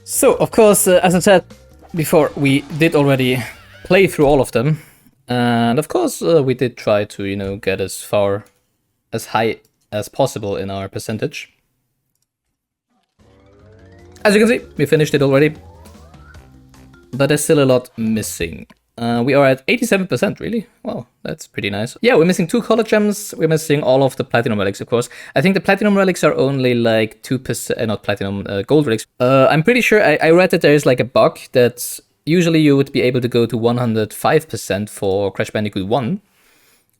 So, of course, as I said before, we did already play through all of them. And of course, we did try to, you know, get as high as possible in our percentage. As you can see, we finished it already. But there's still a lot missing. We are at 87%, really? Wow, that's pretty nice. Yeah, we're missing 2 color gems. We're missing all of the platinum relics, of course. I think the platinum relics are only like 2%, not platinum, gold relics. I'm pretty sure I read that there is like a bug that usually you would be able to go to 105% for Crash Bandicoot 1.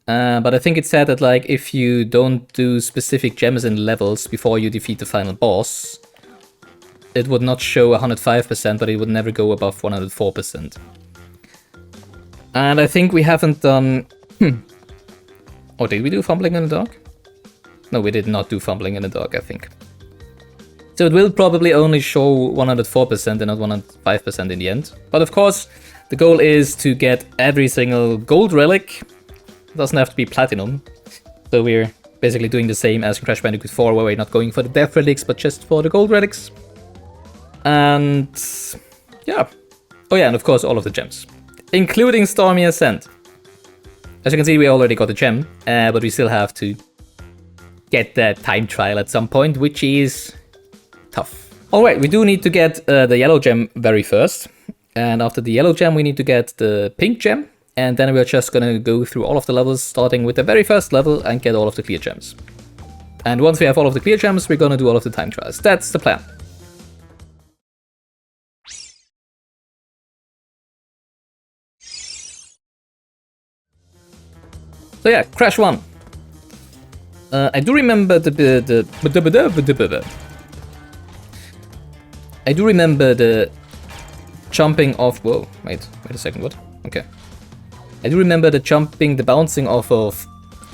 But I think it said that like if you don't do specific gems and levels before you defeat the final boss, it would not show 105%, but it would never go above 104%. And I think we haven't done... Oh, did we do Fumbling in the Dark? No, we did not do Fumbling in the Dark, I think. So it will probably only show 104% and not 105% in the end. But of course, the goal is to get every single gold relic. It doesn't have to be platinum. So we're basically doing the same as in Crash Bandicoot 4, where we're not going for the death relics, but just for the gold relics. And... yeah. Oh yeah, and of course all of the gems. Including Stormy Ascent. As you can see, we already got a gem, but we still have to get that time trial at some point, which is tough. Alright, we do need to get the yellow gem very first. And after the yellow gem, we need to get the pink gem. And then we're just gonna go through all of the levels, starting with the very first level and get all of the clear gems. And once we have all of the clear gems, we're gonna do all of the time trials. That's the plan. So yeah, Crash 1. I do remember the jumping off. Whoa, wait a second, what? Okay. I do remember the bouncing off of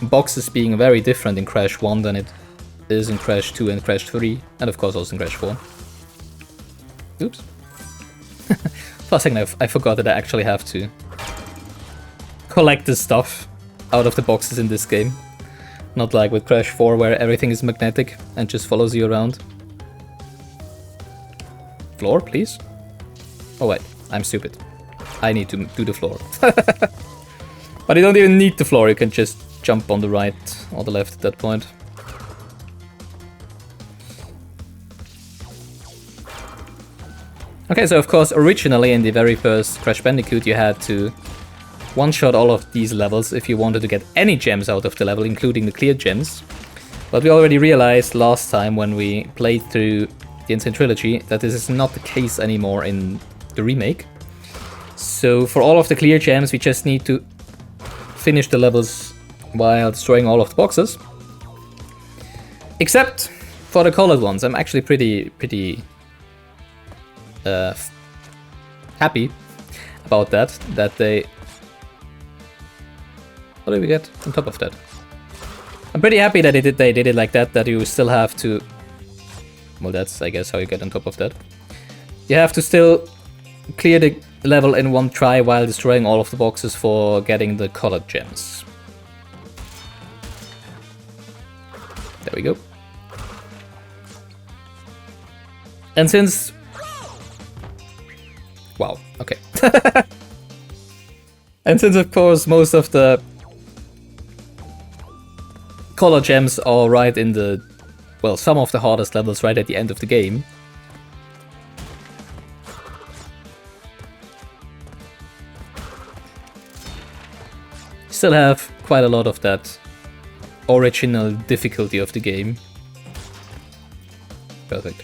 boxes being very different in Crash 1 than it is in Crash 2 and Crash 3, and of course also in Crash 4. Oops. For a second I forgot that I actually have to collect the stuff out of the boxes in this game. Not like with Crash 4 where everything is magnetic and just follows you around. Floor, please? Oh wait, I'm stupid. I need to do the floor. But you don't even need the floor, you can just jump on the right or the left at that point. Okay, so of course originally in the very first Crash Bandicoot you had to one-shot all of these levels if you wanted to get any gems out of the level, including the clear gems. But we already realized last time when we played through the N.Sane Trilogy that this is not the case anymore in the remake. So for all of the clear gems we just need to finish the levels while destroying all of the boxes. Except for the colored ones. I'm actually pretty happy about that they... What do we get on top of that? I'm pretty happy that they did it like that you still have to... Well, that's, I guess, how you get on top of that. You have to still clear the level in one try while destroying all of the boxes for getting the colored gems. There we go. And since... Wow, okay. And since, of course, most of the color gems are right in the, well, some of the hardest levels right at the end of the game. Still have quite a lot of that original difficulty of the game. Perfect.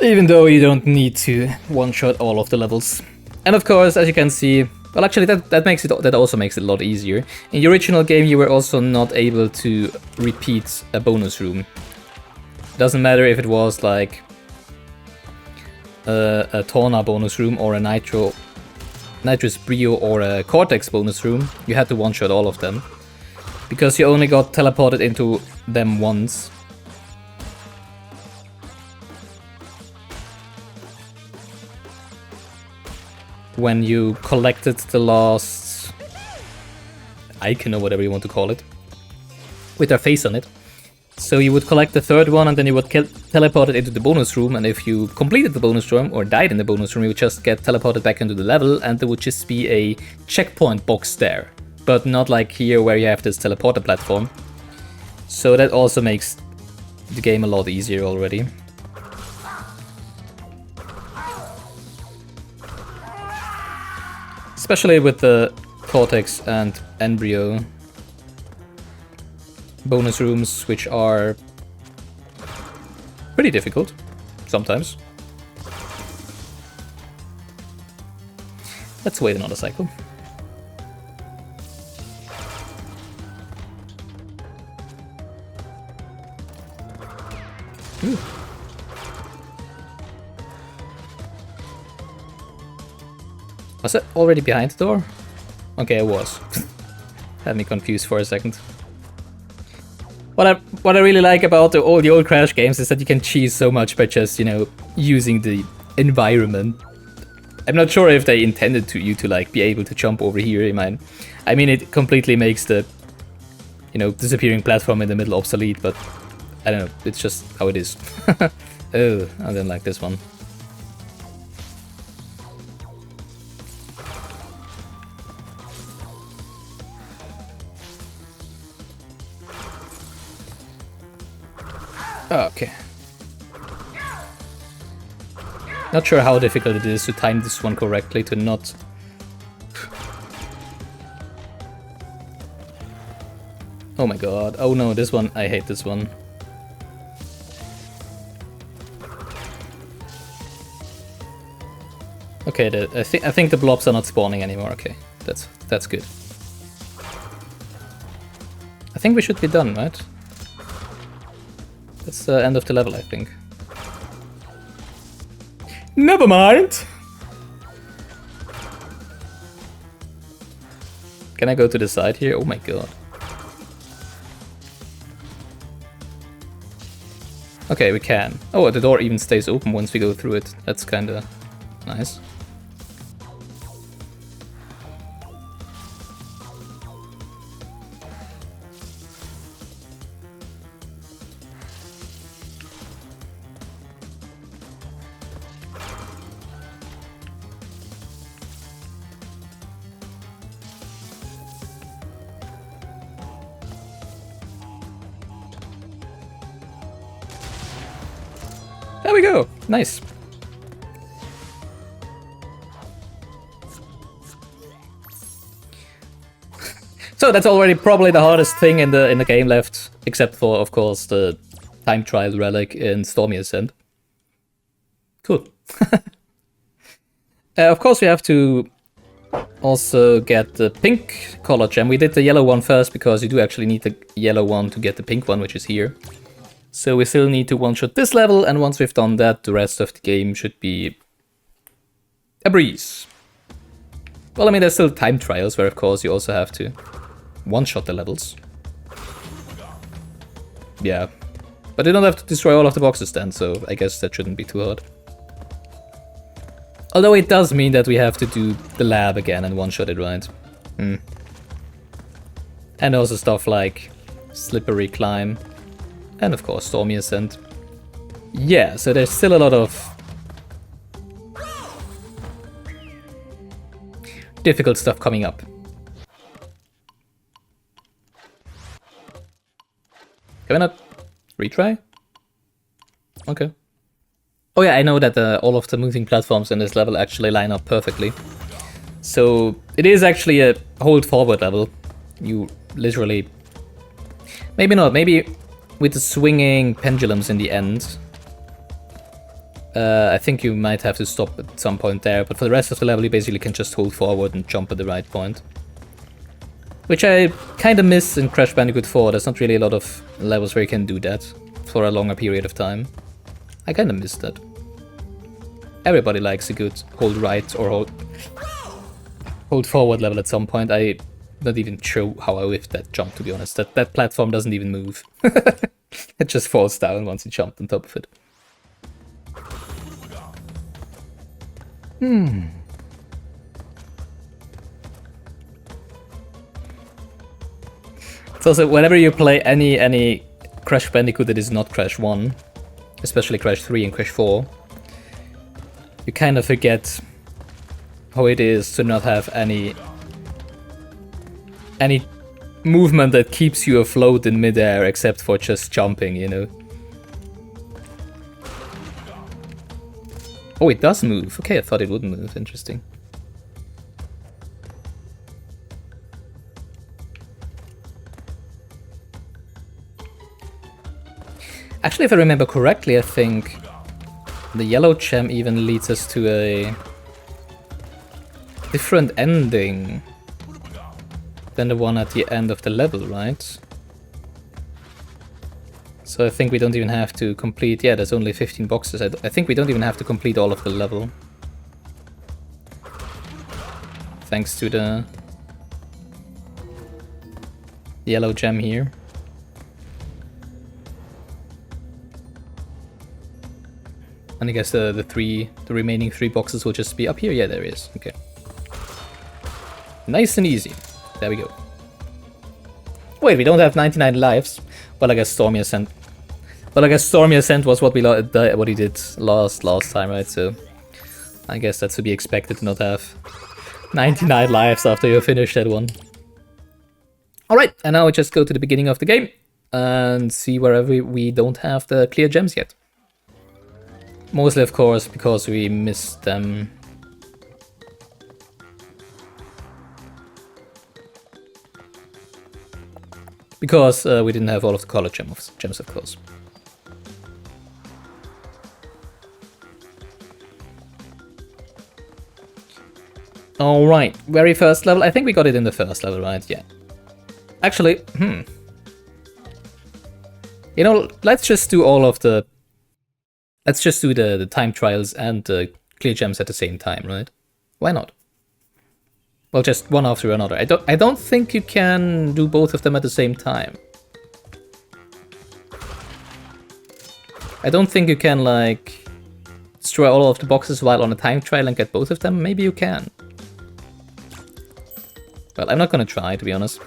Even though you don't need to one-shot all of the levels. And of course, as you can see, well, actually that also makes it a lot easier. In the original game you were also not able to repeat a bonus room. Doesn't matter if it was like a Torna bonus room or a Nitrous Brio or a Cortex bonus room, you had to one-shot all of them. Because you only got teleported into them once. When you collected the last icon or whatever you want to call it, with their face on it. So you would collect the third one and then you would teleport it into the bonus room, and if you completed the bonus room or died in the bonus room, you would just get teleported back into the level and there would just be a checkpoint box there. But not like here where you have this teleporter platform. So that also makes the game a lot easier already. Especially with the Cortex and Embryo bonus rooms, which are pretty difficult sometimes. Let's wait another cycle. Ooh. Was it already behind the door? Okay, it was. Had me confused for a second. What I really like about all the old Crash games is that you can cheese so much by just, you know, using the environment. I'm not sure if they intended you to like be able to jump over here. I mean, it completely makes the, you know, disappearing platform in the middle obsolete, but I don't know, it's just how it is. Oh, I didn't like this one. Oh, okay. Not sure how difficult it is to time this one correctly to not... Oh my god. Oh no, this one. I hate this one. Okay, I think the blobs are not spawning anymore. Okay, that's good. I think we should be done, right? That's the end of the level, I think. Never mind! Can I go to the side here? Oh my god. Okay, we can. Oh, the door even stays open once we go through it. That's kinda nice. There we go. Nice. So that's already probably the hardest thing in the game left, except for, of course, the time trial relic in Stormy Ascent. Cool. Of course, we have to also get the pink color gem. We did the yellow one first because you do actually need the yellow one to get the pink one, which is here. So we still need to one-shot this level, and once we've done that, the rest of the game should be a breeze. Well, I mean, there's still time trials where, of course, you also have to one-shot the levels. Yeah. But you don't have to destroy all of the boxes then, so I guess that shouldn't be too hard. Although it does mean that we have to do the lab again and one-shot it, right? And also stuff like Slippery Climb. And of course, Stormy Ascent. Yeah, so there's still a lot of difficult stuff coming up. Can we not retry? Okay. Oh yeah, I know that all of the moving platforms in this level actually line up perfectly. So it is actually a hold forward level. You literally... Maybe not, maybe... With the swinging pendulums in the end, I think you might have to stop at some point there, but for the rest of the level you basically can just hold forward and jump at the right point. Which I kinda miss in Crash Bandicoot 4, there's not really a lot of levels where you can do that for a longer period of time. I kinda miss that. Everybody likes a good hold right or hold forward level at some point. I'm not even sure how I whiffed that jump, to be honest. That platform doesn't even move. It just falls down once you jump on top of it. So whenever you play any Crash Bandicoot that is not Crash 1, especially Crash 3 and Crash 4, you kind of forget how it is to not have any movement that keeps you afloat in midair except for just jumping, you know. Oh, it does move. Okay, I thought it wouldn't move. Interesting. Actually, if I remember correctly, I think the yellow gem even leads us to a different ending than the one at the end of the level, right? So I think we don't even have to complete... Yeah, there's only 15 boxes. I think we don't even have to complete all of the level. Thanks to the yellow gem here. And I guess the remaining 3 boxes will just be up here. Yeah, there is. Okay. Nice and easy. There we go. Wait, we don't have 99 lives. Well, I guess Stormy Ascent. Well, I guess Stormy Ascent was what he did last time, right? So I guess that's to be expected to not have 99 lives after you finish that one. Alright, and now we just go to the beginning of the game and see wherever we don't have the clear gems yet. Mostly, of course, because we missed them. Because we didn't have all of the color gems, of course. Alright, very first level. I think we got it in the first level, right? Yeah. Actually, you know, let's just do all of the... Let's just do the time trials and the clear gems at the same time, right? Why not? Well, just one after another. I don't think you can do both of them at the same time. I don't think you can, like, destroy all of the boxes while on a time trial and get both of them. Maybe you can. Well, I'm not gonna try, to be honest.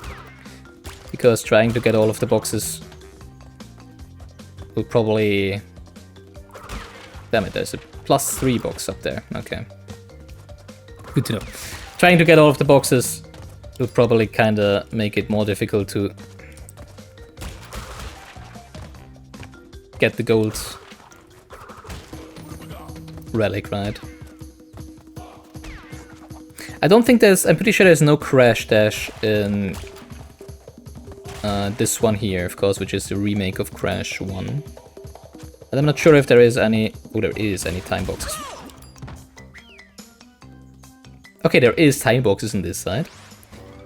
Because trying to get all of the boxes will probably... Damn it, there's a +3 box up there. Okay. Good to know. Trying to get all of the boxes will probably kinda make it more difficult to get the gold relic, right? I don't think there's... I'm pretty sure there's no Crash Dash in this one here, of course, which is the remake of Crash 1. And I'm not sure if there is any... Oh, there is any time boxes. Okay, there is time boxes on this side.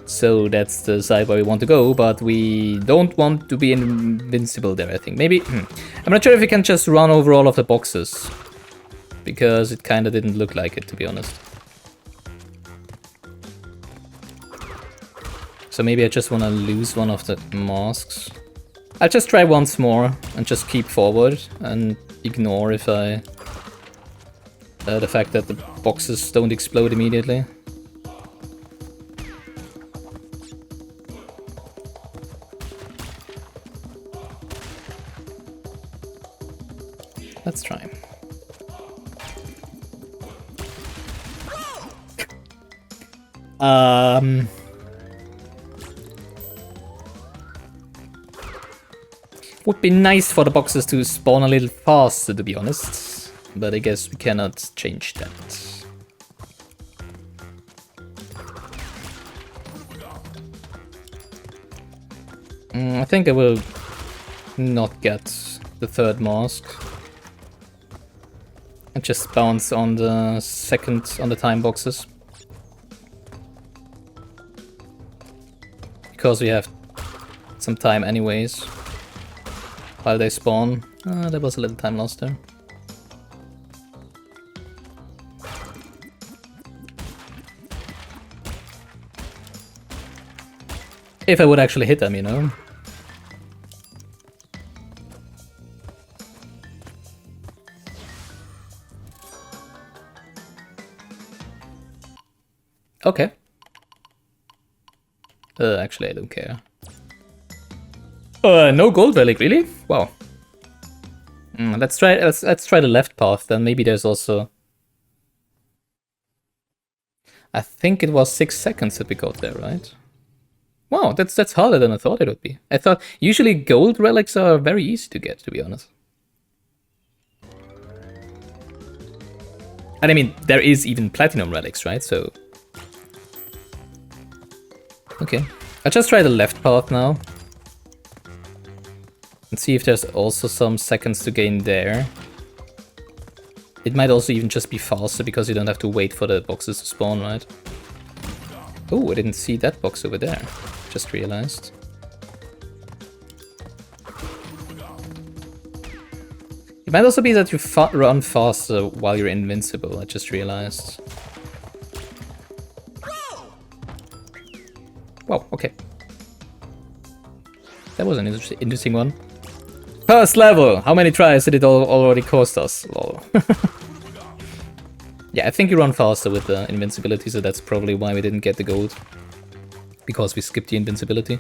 So that's the side where we want to go, but we don't want to be invincible there, I think. Maybe... I'm not sure if we can just run over all of the boxes. Because it kinda didn't look like it, to be honest. So maybe I just wanna lose one of the masks. I'll just try once more and just keep forward and ignore if I... the fact that the boxes don't explode immediately. Let's try. Would be nice for the boxes to spawn a little faster, to be honest. But I guess we cannot change that. I think I will not get the third mask. And just bounce on the time boxes. Because we have some time anyways. While they spawn. There was a little time lost there. If I would actually hit them, you know. Okay. Actually, I don't care. No gold relic, really? Wow. Let's try the left path then. Maybe there's also... I think it was 6 seconds that we got there, right? Wow, that's harder than I thought it would be. I thought usually gold relics are very easy to get, to be honest. And I mean, there is even platinum relics, right? So... Okay. I'll just try the left path now. And see if there's also some seconds to gain there. It might also even just be faster because you don't have to wait for the boxes to spawn, right? Oh, I didn't see that box over there. Just realized. It might also be that you run faster while you're invincible, I just realized. Wow, okay. That was an interesting one. First level! How many tries did it already cost us? Lol. Yeah, I think you run faster with the invincibility, so that's probably why we didn't get the gold. Because we skipped the invincibility.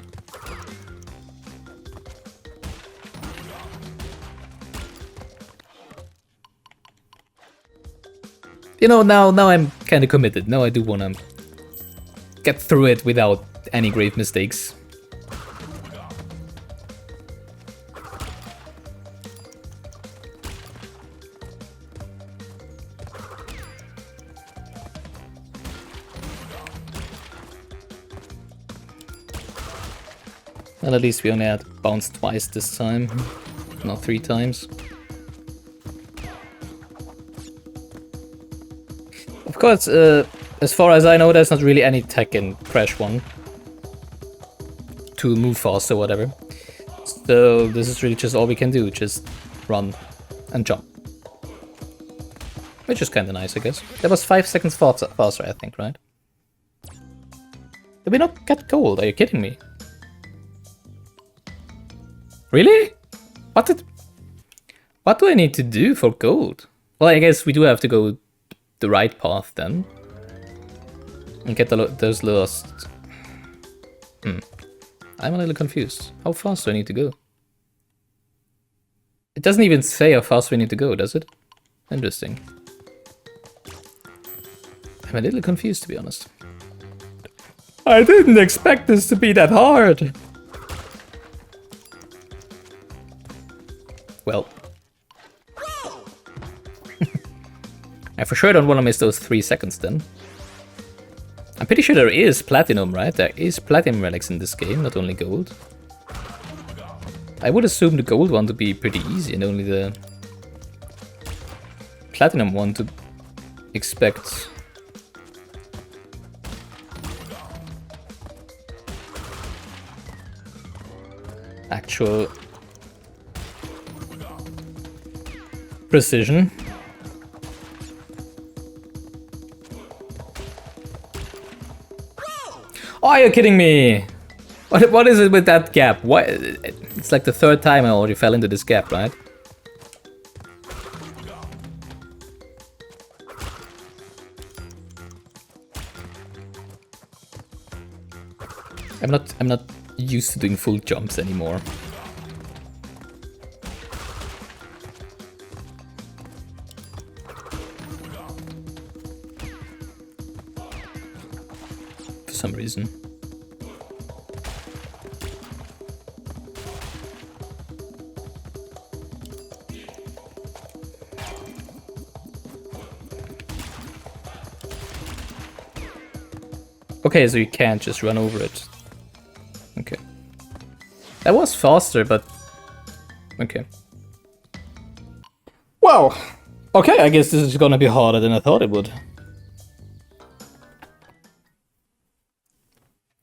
You know, now I'm kind of committed. Now I do want to get through it without any grave mistakes. Well, at least we only had bounced twice this time, not 3 times. Of course, as far as I know, there's not really any tech in Crash 1 to move fast or whatever. So this is really just all we can do, just run and jump. Which is kinda nice, I guess. That was 5 seconds faster, I think, right? Did we not get gold? Are you kidding me? Really? What do I need to do for gold? Well, I guess we do have to go the right path then. And get those lost. I'm a little confused. How fast do I need to go? It doesn't even say how fast we need to go, does it? Interesting. I'm a little confused, to be honest. I didn't expect this to be that hard. Well. I for sure don't want to miss those 3 seconds then. I'm pretty sure there is platinum, right? There is platinum relics in this game, not only gold. I would assume the gold one to be pretty easy and only the platinum one to expect. Actual precision. Oh, are you kidding me? What is it with that gap? Why? It's like the 3rd time I already fell into this gap, right? I'm not used to doing full jumps anymore. For some reason. Okay, so you can't just run over it. Okay. That was faster, but... Okay. Well, okay, I guess this is gonna be harder than I thought it would.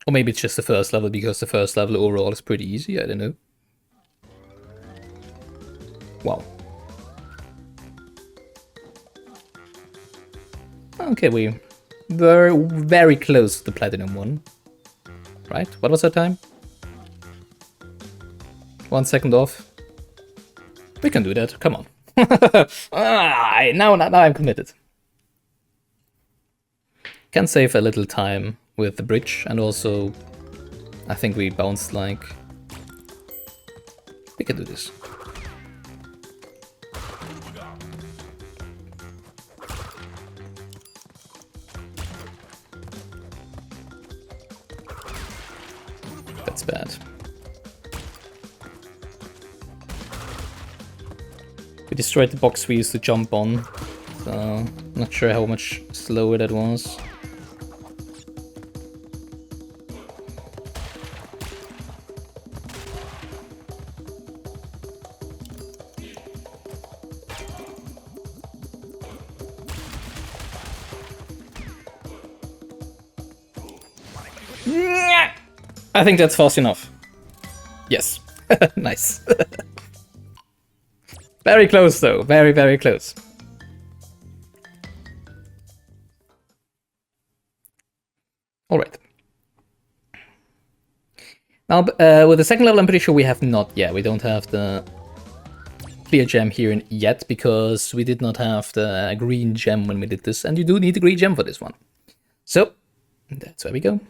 Or maybe it's just the first level, because the first level overall is pretty easy, I don't know. Wow. Okay, we were very close to the platinum one. Right? What was our time? 1 second off. We can do that, come on. Now I'm committed. Can save a little time with the bridge, and also I think we bounced like We can do this. That's bad. We destroyed the box we used to jump on, so not sure how much slower that was. I think that's fast enough. Yes. Nice. Very close though, very, very close. Alright. Now, with the second level, I'm pretty sure we have not, yeah, we don't have the clear gem here yet, because we did not have the green gem when we did this, and you do need the green gem for this one. So, that's where we go.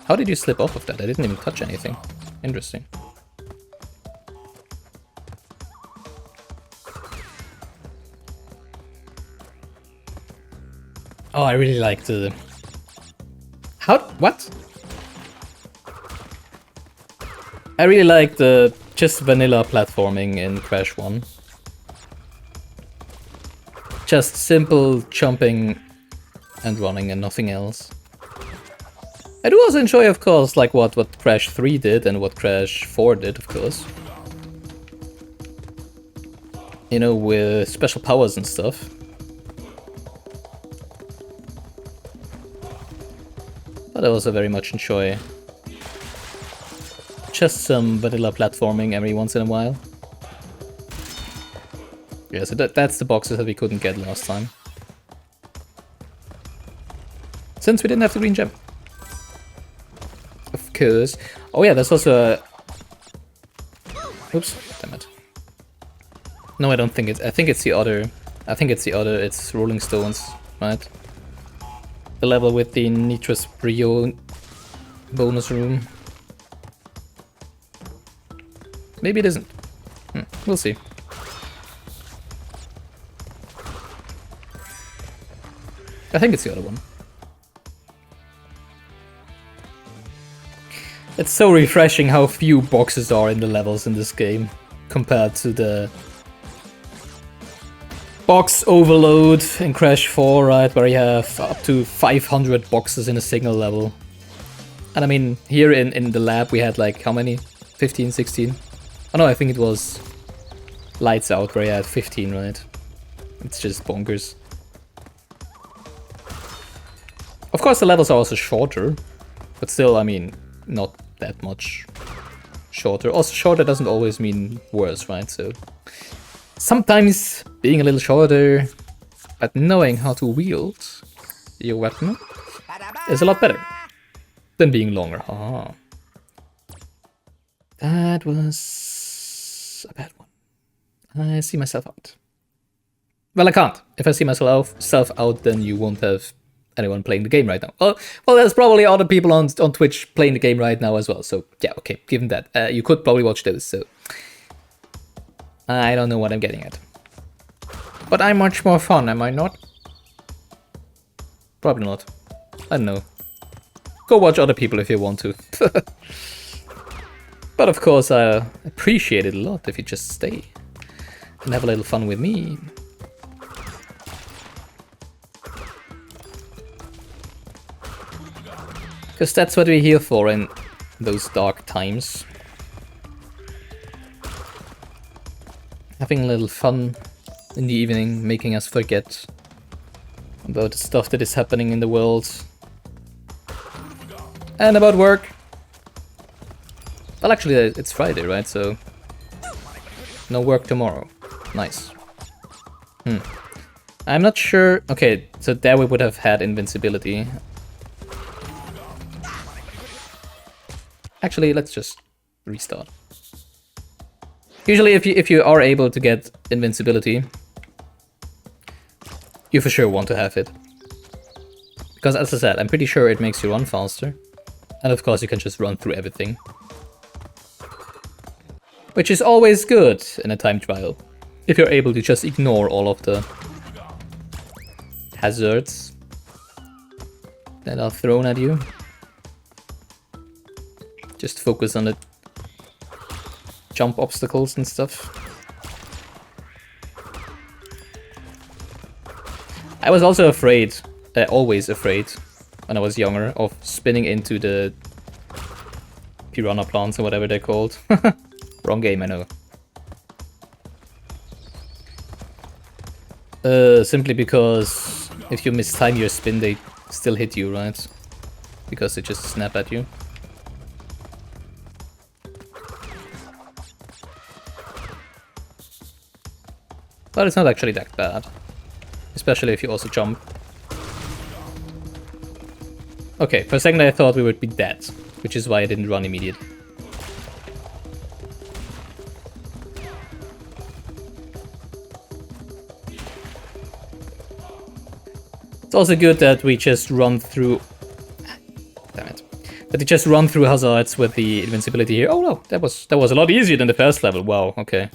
How did you slip off of that? I didn't even touch anything. Interesting. Oh, I really like the... How? What? I really like the just vanilla platforming in Crash 1. Just simple jumping and running and nothing else. I do also enjoy, of course, like what Crash 3 did and what Crash 4 did, of course. You know, with special powers and stuff. But I also very much enjoy just some vanilla platforming every once in a while. Yeah, so that's the boxes that we couldn't get last time. Since we didn't have the green gem. Of course. Oh yeah, there's also a... Oops, damn it. No, I don't think it's... I think it's the other... I think it's the other... It's Rolling Stones, right? The level with the Nitrous Brio bonus room. Maybe it isn't. We'll see. I think it's the other one. It's so refreshing how few boxes are in the levels in this game compared to the box overload in Crash 4, right, where you have up to 500 boxes in a single level. And I mean, here in the lab we had like how many? 15, 16? Oh no, I think it was Lights Out where you had 15, right? It's just bonkers. Of course the levels are also shorter, but still, I mean, not that much shorter. Also, shorter doesn't always mean worse, right? So sometimes being a little shorter, but knowing how to wield your weapon is a lot better than being longer. Ah, that was a bad one. I see myself out. Well, I can't. If I see myself out, then you won't have anyone playing the game right now. Oh, well, there's probably other people on Twitch playing the game right now as well. So yeah, okay, given that, you could probably watch those. So I don't know what I'm getting at. But I'm much more fun, am I not? Probably not. I don't know. Go watch other people if you want to. But of course, I appreciate it a lot if you just stay and have a little fun with me. Because that's what we're here for in those dark times. Having a little fun in the evening, making us forget about the stuff that is happening in the world. And about work. Well, actually, it's Friday, right? So no work tomorrow. Nice. I'm not sure... Okay, so there we would have had invincibility. Actually, let's just restart. Usually if you are able to get invincibility, you for sure want to have it. Because as I said, I'm pretty sure it makes you run faster. And of course you can just run through everything. Which is always good in a time trial. If you're able to just ignore all of the hazards that are thrown at you. Just focus on the jump obstacles and stuff. I was also afraid, always afraid, when I was younger, of spinning into the piranha plants or whatever they're called. Wrong game, I know. Simply because if you mistime your spin, they still hit you, right? Because they just snap at you. But it's not actually that bad. Especially if you also jump. Okay, for a second I thought we would be dead, which is why I didn't run immediately. It's also good that we just run through... Damn it. That we just run through hazards with the invincibility here. Oh no, that was a lot easier than the first level. Wow, okay.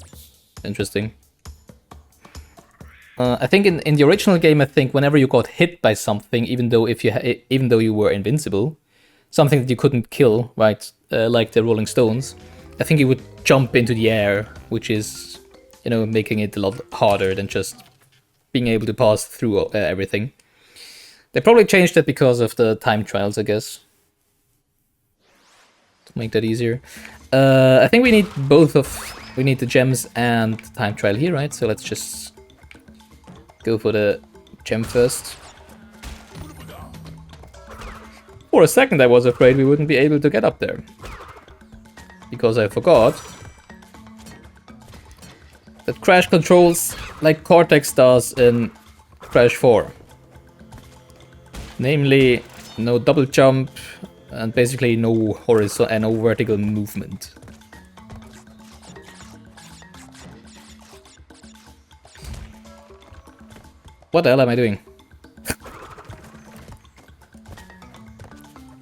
Interesting. I think in the original game, I think whenever you got hit by something, even though you were invincible, something that you couldn't kill, right, like the Rolling Stones, I think you would jump into the air, which is, you know, making it a lot harder than just being able to pass through everything. They probably changed that because of the time trials, I guess, to make that easier. I think we need we need the gems and the time trial here, right? So let's just go for the gem first. For a second I was afraid we wouldn't be able to get up there. Because I forgot that Crash controls like Cortex does in Crash 4. Namely, no double jump and basically no horizontal and no vertical movement. What the hell am I doing?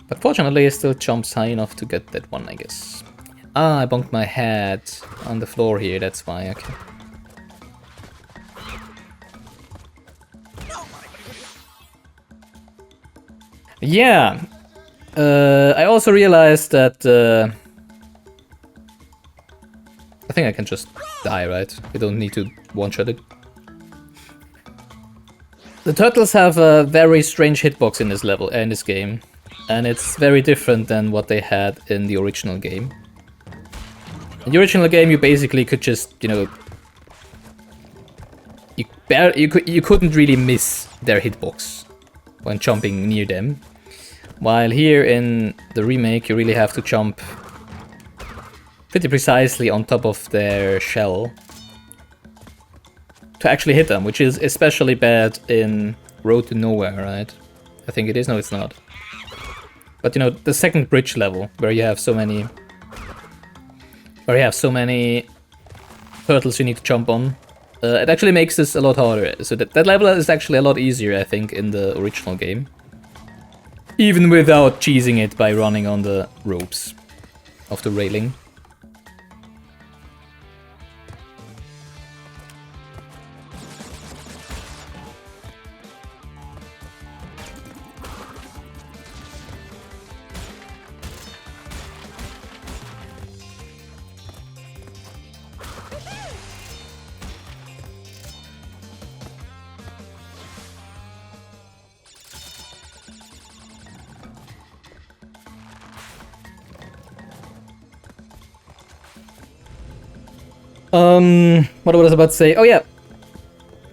But fortunately it still jumps high enough to get that one, I guess. Ah, I bumped my head on the floor here, that's why, okay. Yeah, I also realized that I think I can just die, right? We don't need to one-shot it. The turtles have a very strange hitbox in this level, in this game, and it's very different than what they had in the original game. In the original game, you basically could just, you know, you couldn't really miss their hitbox when jumping near them. While here in the remake, you really have to jump pretty precisely on top of their shell to actually hit them, which is especially bad in Road to Nowhere, right? I think it is. No, it's not. But you know, the second bridge level, where you have so many turtles you need to jump on, it actually makes this a lot harder. So that level is actually a lot easier, I think, in the original game. Even without cheesing it by running on the ropes of the railing. What was I about to say? Oh yeah.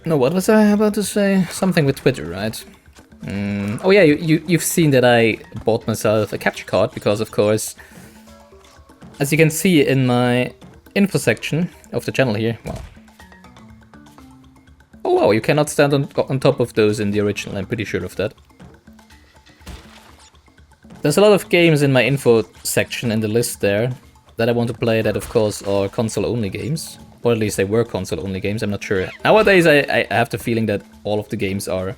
No, what was I about to say? Something with Twitter, right? Oh yeah, you've seen that I bought myself a capture card because, of course, as you can see in my info section of the channel here, well. Oh wow, you cannot stand on top of those in the original, I'm pretty sure of that. There's a lot of games in my info section in the list there that I want to play that, of course, are console-only games. Or at least they were console-only games, I'm not sure. Nowadays, I have the feeling that all of the games are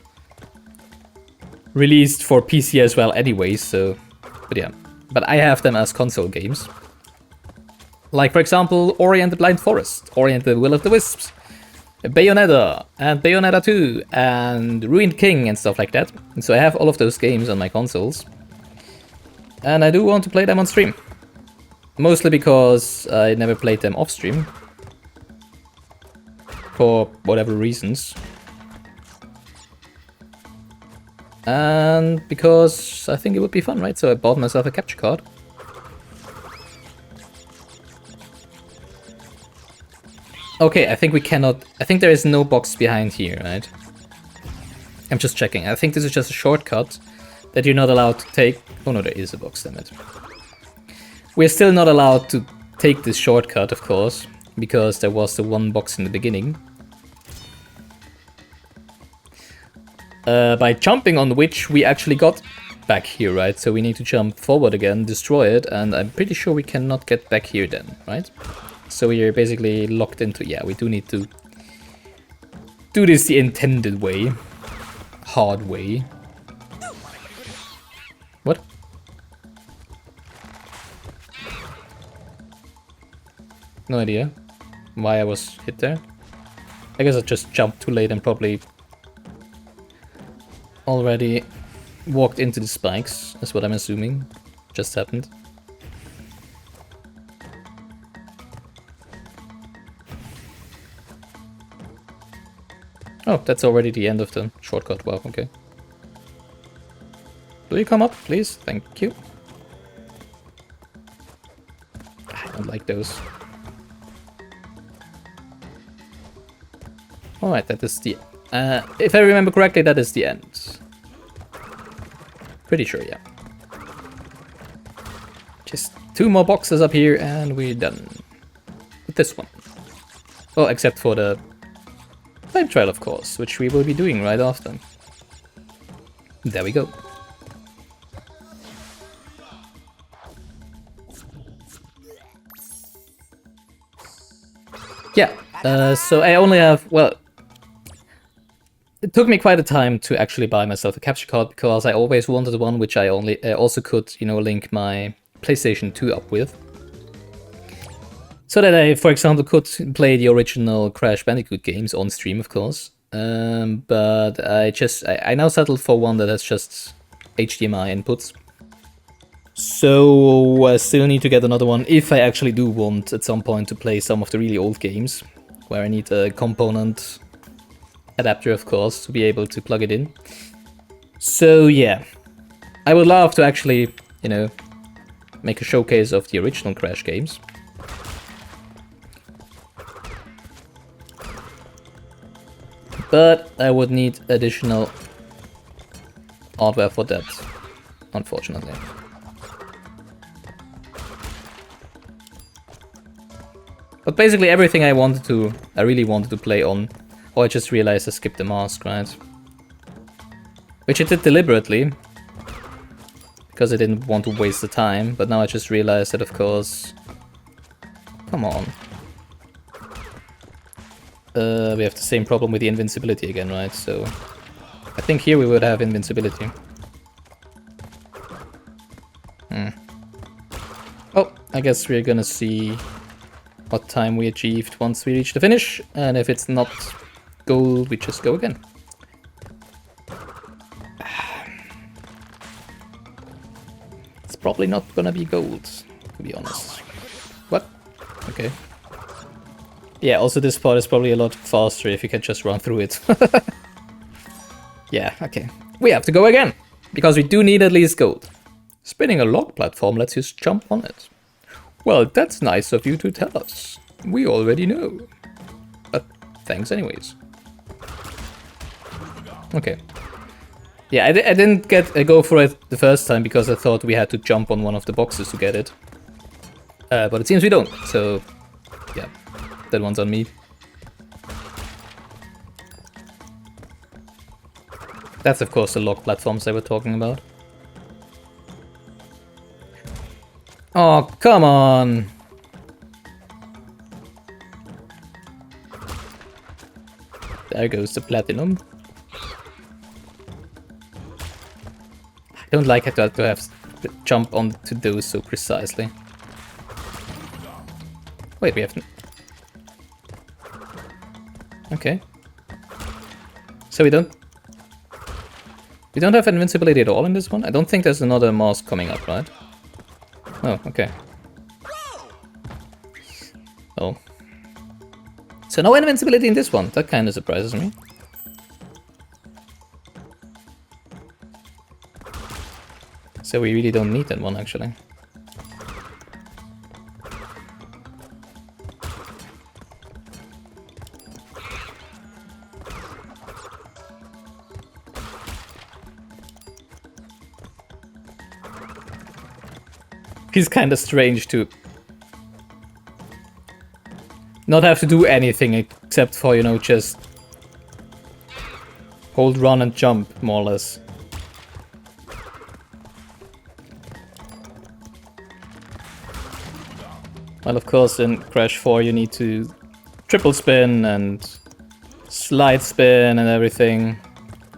released for PC as well anyway, so... But yeah. but I have them as console games. Like, for example, Ori and the Blind Forest, Ori and the Will of the Wisps, Bayonetta, and Bayonetta 2, and Ruined King, and stuff like that. And so I have all of those games on my consoles. And I do want to play them on stream. Mostly because I never played them off stream. For whatever reasons. And because I think it would be fun, right? So I bought myself a capture card. Okay, I think we cannot... I think there is no box behind here, right? I'm just checking. I think this is just a shortcut that you're not allowed to take... Oh no, there is a box, damn it. We're still not allowed to take this shortcut, of course, because there was the one box in the beginning. By jumping on which we actually got back here, right? So we need to jump forward again, destroy it, and I'm pretty sure we cannot get back here then, right? So we are basically locked into... Yeah, we do need to do this the intended way. Hard way. What? No idea why I was hit there. I guess I just jumped too late and probably already walked into the spikes. That's what I'm assuming just happened. Oh, that's already the end of the shortcut. Wow, okay. Do you come up, please? Thank you. I don't like those. Alright, that is the... if I remember correctly, that is the end. Pretty sure, yeah. Just 2 more boxes up here and we're done. With this one. Well, except for the time trial, of course, which we will be doing right after. There we go. Yeah, so I only have, well, it took me quite a time to actually buy myself a capture card because I always wanted one which I also could, you know, link my PlayStation 2 up with. So that I, for example, could play the original Crash Bandicoot games on stream, of course. But I now settled for one that has just HDMI inputs. So I still need to get another one if I actually do want at some point to play some of the really old games, where I need a component adapter, of course, to be able to plug it in. So yeah, I would love to actually, you know, make a showcase of the original Crash games. But I would need additional hardware for that, unfortunately. But basically everything I really wanted to play on. Oh, I just realized I skipped the mask, right? Which I did deliberately, because I didn't want to waste the time, but now I just realized that, of course... Come on. We have the same problem with the invincibility again, right? So I think here we would have invincibility. Oh, I guess we're gonna see what time we achieved once we reach the finish, and if it's not gold, we just go again. It's probably not gonna be gold, to be honest. What? Okay. Yeah, also this part is probably a lot faster if you can just run through it. Yeah, okay. We have to go again, because we do need at least gold. Spinning a log platform lets you jump on it. Well, that's nice of you to tell us. We already know. But thanks anyways. Okay. Yeah, I didn't go for it the first time because I thought we had to jump on one of the boxes to get it. But it seems we don't, so yeah, that one's on me. That's of course the log platforms they were talking about. Oh, come on! There goes the platinum. I don't like it to have jump onto those so precisely. Wait, we have... Okay. So we don't have invincibility at all in this one? I don't think there's another mask coming up, right? Oh, okay. Oh. So no invincibility in this one. That kind of surprises me. So we really don't need that one, actually. He's kind of strange to not have to do anything except for, you know, just hold, run and jump, more or less. Well, of course, in Crash 4 you need to triple spin and slide spin and everything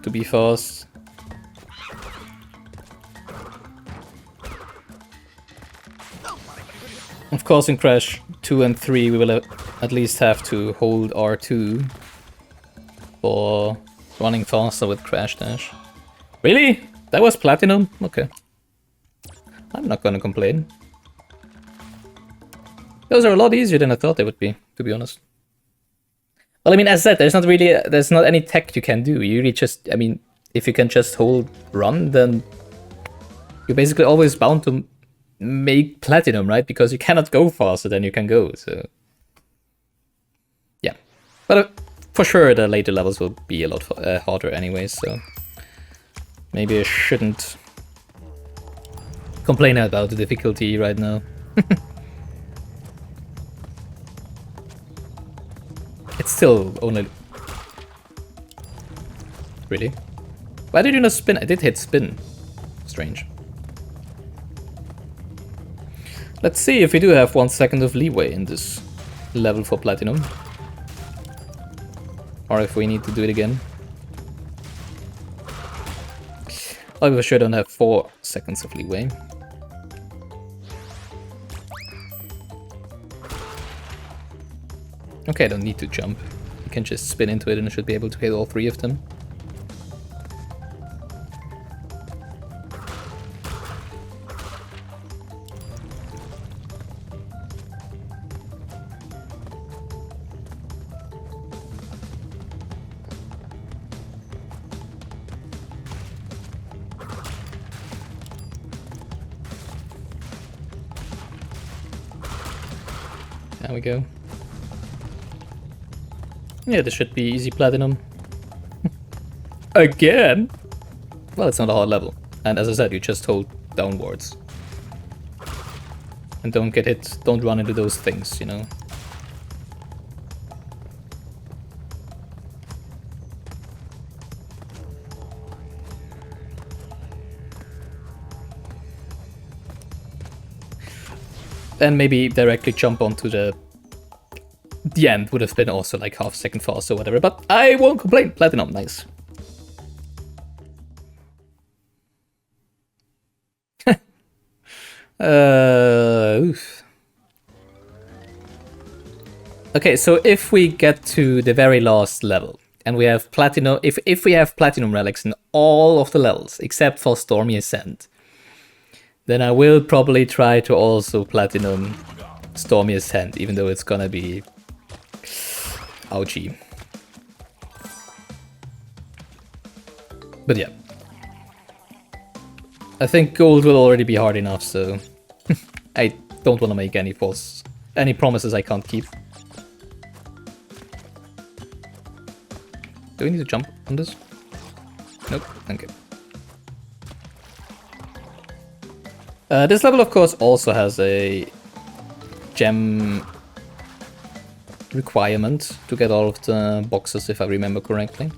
to be fast. Of course, in Crash 2 and 3 we will at least have to hold R2 for running faster with Crash Dash. Really? That was Platinum? Okay. I'm not gonna complain. Those are a lot easier than I thought they would be, to be honest. Well, I mean, as I said, there's not any tech you can do. You really just, I mean, if you can just hold run, then you're basically always bound to make Platinum, right? Because you cannot go faster than you can go, so... Yeah. But for sure the later levels will be a lot harder anyway, so... Maybe I shouldn't complain about the difficulty right now. It's still only... Really? Why did you not spin? I did hit spin. Strange. Let's see if we do have 1 second of leeway in this level for Platinum. Or if we need to do it again. I for sure don't have 4 seconds of leeway. Okay, I don't need to jump. You can just spin into it and I should be able to hit all 3 of them. There we go. Yeah, this should be easy Platinum. Again? Well, it's not a hard level. And as I said, you just hold downwards. And don't get hit, don't run into those things, you know. And maybe directly jump onto the end would have been also like half second fast or whatever, but I won't complain. Platinum, nice. Oof. Okay, so if we get to the very last level and we have platinum, if we have platinum relics in all of the levels except for Stormy Ascent, then I will probably try to also platinum Stormy Ascent, even though it's gonna be ouchie. But yeah. I think gold will already be hard enough, so I don't want to make any promises I can't keep. Do we need to jump on this? Nope, okay. This level, of course, also has a gem requirement to get all of the boxes, if I remember correctly.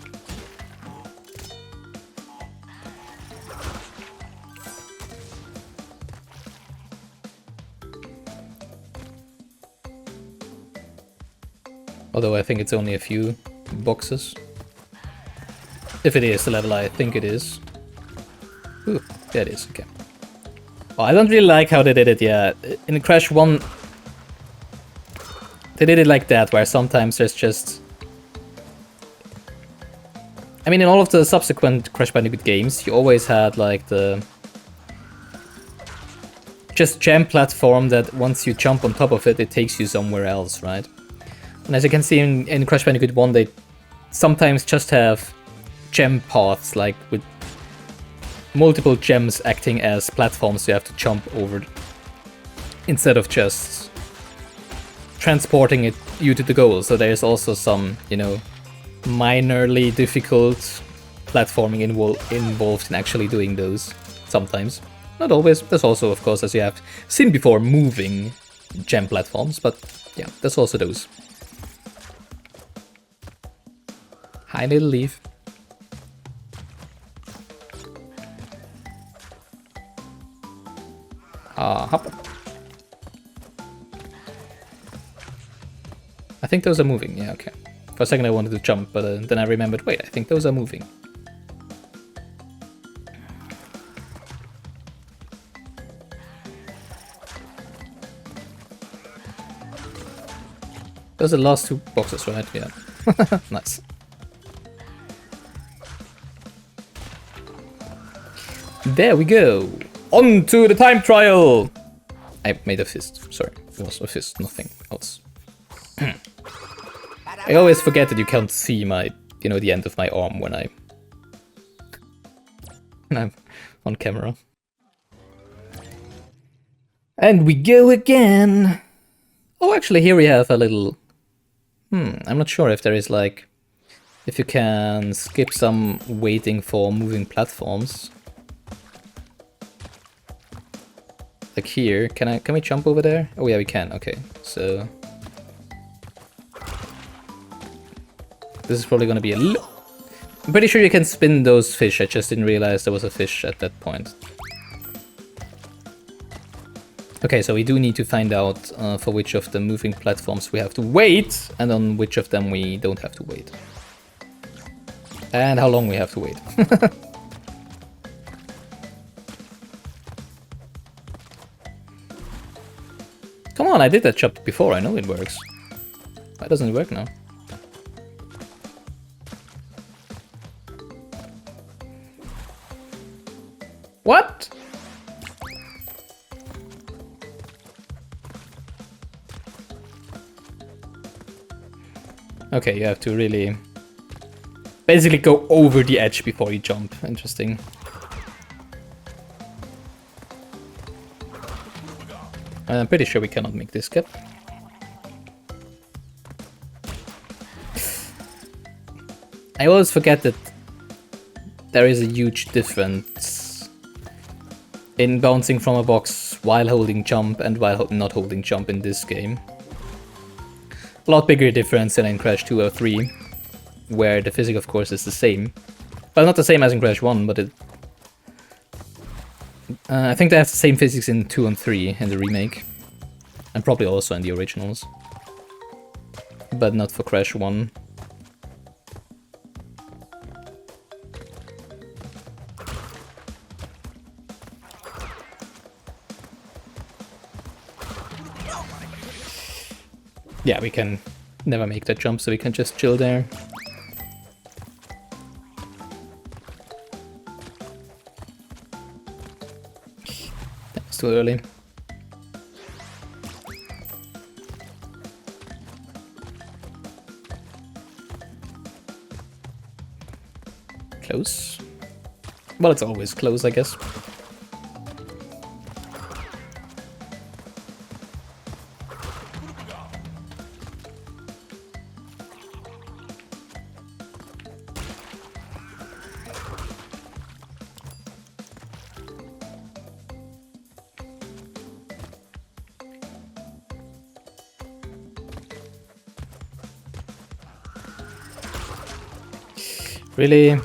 Although I think it's only a few boxes. If it is the level I think it is. Ooh, there it is, okay. Oh, I don't really like how they did it, yeah. In Crash 1, they did it like that, where sometimes there's just... I mean, in all of the subsequent Crash Bandicoot games, you always had, like, the... just jam platform that once you jump on top of it, it takes you somewhere else, right? And as you can see in Crash Bandicoot 1, they sometimes just have gem paths, like, with multiple gems acting as platforms you have to jump over, instead of just transporting you to the goal. So there's also some, you know, minorly difficult platforming involved in actually doing those sometimes. Not always. There's also, of course, as you have seen before, moving gem platforms, but yeah, there's also those. Hi, little leaf. Hop. I think those are moving, yeah, okay. For a second I wanted to jump, but then I remembered, wait, I think those are moving. Those are the last two boxes, right? Yeah. Nice. There we go! On to the time trial! I made a fist, sorry. It was a fist, nothing else. I always forget that you can't see my, you know, the end of my arm when I'm on camera. And we go again! Oh, actually, here we have a little... I'm not sure if there is, like... if you can skip some waiting for moving platforms. Like here, can we jump over there? Oh yeah, we can, okay, so... this is probably gonna be I'm pretty sure you can spin those fish, I just didn't realize there was a fish at that point. Okay, so we do need to find out for which of the moving platforms we have to wait, and on which of them we don't have to wait. And how long we have to wait. Come on, I did that job before, I know it works. Why doesn't it work now? What? Okay, you have to really... basically go over the edge before you jump. Interesting. I'm pretty sure we cannot make this skip. I always forget that there is a huge difference in bouncing from a box while holding jump and while not holding jump in this game. A lot bigger difference than in Crash 2 or 3, where the physics of course is the same. Well, not the same as in Crash 1, but it... I think they have the same physics in 2 and 3 in the remake. And probably also in the originals. But not for Crash 1. Yeah, we can never make that jump, so we can just chill there. That's too early. Close. Well, it's always close, I guess. Really?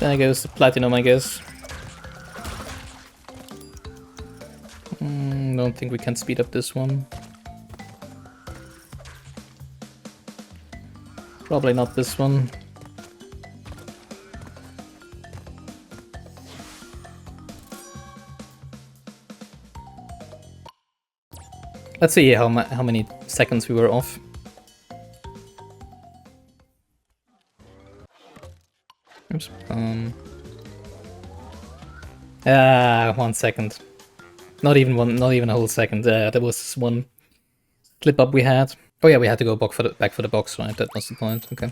There goes the platinum, I guess. Don't think we can speed up this one. Probably not this one. Let's see how many seconds we were off. Oops. 1 second. Not even a whole second. There was one slip up we had. Oh yeah, we had to go back for the box, right? That was the point. Okay.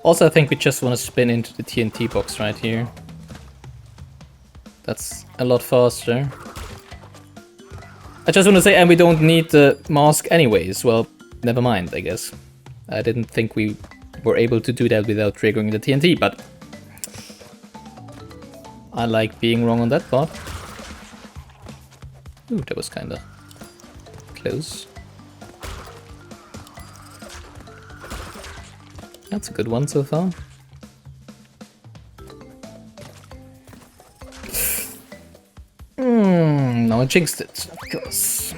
Also, I think we just want to spin into the TNT box right here. That's a lot faster. I just want to say, and we don't need the mask anyways. Well, never mind, I guess. I didn't think we were able to do that without triggering the TNT, but I like being wrong on that part. Ooh, that was kinda close. That's a good one so far. No, I jinxed it, of course.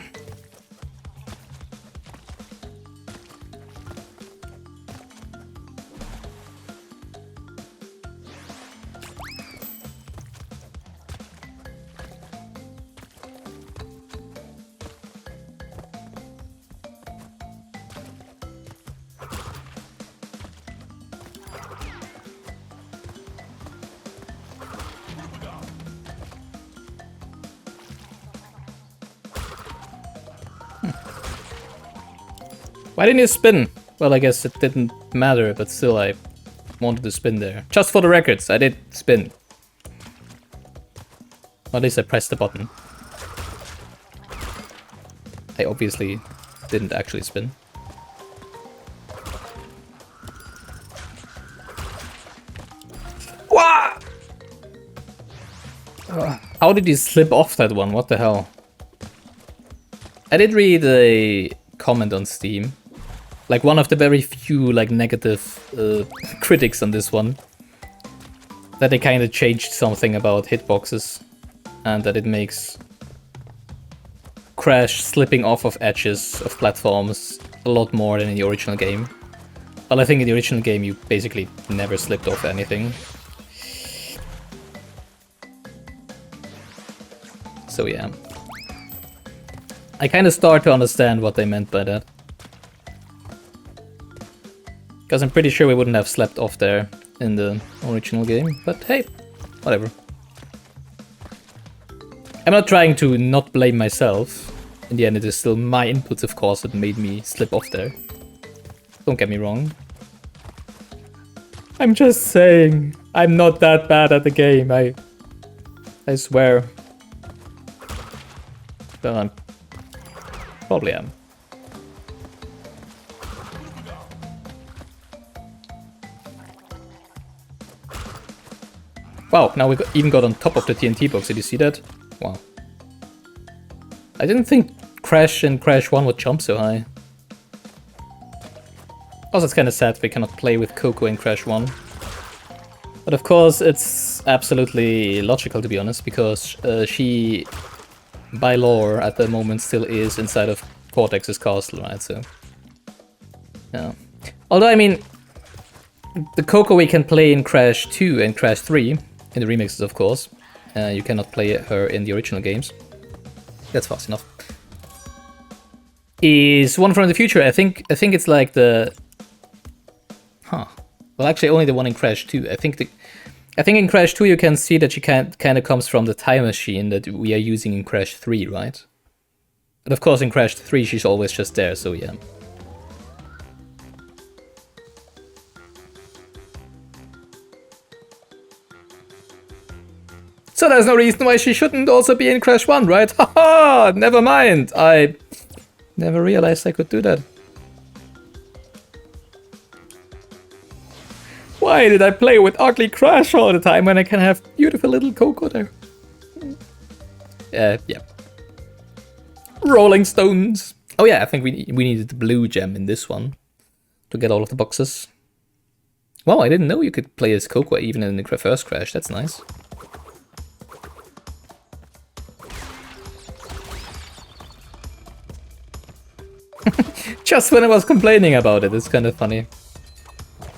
Why didn't you spin? Well, I guess it didn't matter, but still I wanted to spin there. Just for the records, I did spin. Or at least I pressed the button. I obviously didn't actually spin. Wah! How did you slip off that one? What the hell? I did read a comment on Steam. Like one of the very few like negative critics on this one. That they kind of changed something about hitboxes. And that it makes Crash slipping off of edges of platforms a lot more than in the original game. Well, I think in the original game you basically never slipped off anything. So yeah. I kind of start to understand what they meant by that. Because I'm pretty sure we wouldn't have slept off there in the original game, but hey, whatever. I'm not trying to not blame myself. In the end, it is still my inputs, of course, that made me slip off there. Don't get me wrong. I'm just saying, I'm not that bad at the game, I swear. But I probably am. Wow, now we even got on top of the TNT box, did you see that? Wow. I didn't think Crash and Crash 1 would jump so high. Also, it's kind of sad we cannot play with Coco in Crash 1. But of course, it's absolutely logical to be honest, because she, by lore, at the moment still is inside of Cortex's castle, right? So, yeah. Although, I mean, the Coco we can play in Crash 2 and Crash 3, in the remixes of course. You cannot play her in the original games. That's fast enough. Is one from the future. I think it's like the... Huh. Well, actually only the one in Crash 2. I think in Crash 2 you can see that she kind of comes from the time machine that we are using in Crash 3, right? But of course in Crash 3 she's always just there, so yeah. So there's no reason why she shouldn't also be in Crash 1, right? Haha, never mind. I never realized I could do that. Why did I play with ugly Crash all the time when I can have beautiful little Coco there? Yeah. Rolling Stones. Oh yeah, I think we needed the blue gem in this one to get all of the boxes. Wow, I didn't know you could play as Coco even in the first Crash. That's nice. Just when I was complaining about it, it's kind of funny.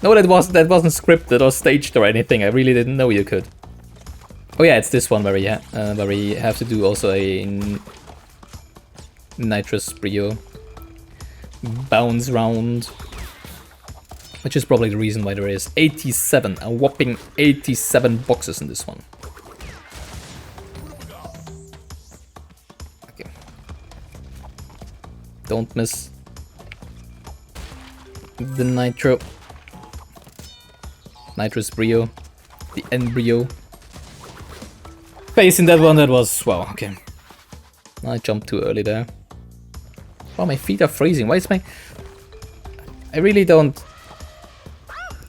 No, that wasn't scripted or staged or anything. I really didn't know you could. Oh yeah, it's this one where we have to do also a nitrous brio bounce round, which is probably the reason why there is 87, a whopping 87 boxes in this one. Okay. Don't miss the nitrous brio, the embryo. Facing that one, that was, well, okay. I jumped too early there. Oh, my feet are freezing. Why is my... I really don't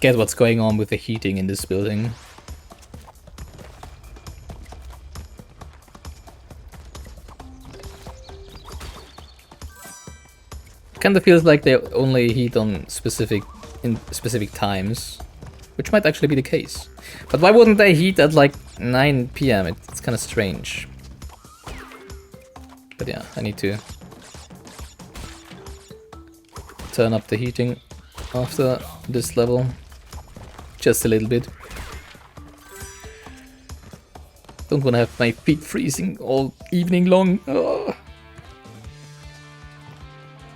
get what's going on with the heating in this building. Kinda feels like they only heat on specific times, which might actually be the case. But why wouldn't they heat at like 9 PM? It's kind of strange. But yeah, I need to turn up the heating after this level just a little bit. Don't want to have my feet freezing all evening long. Oh.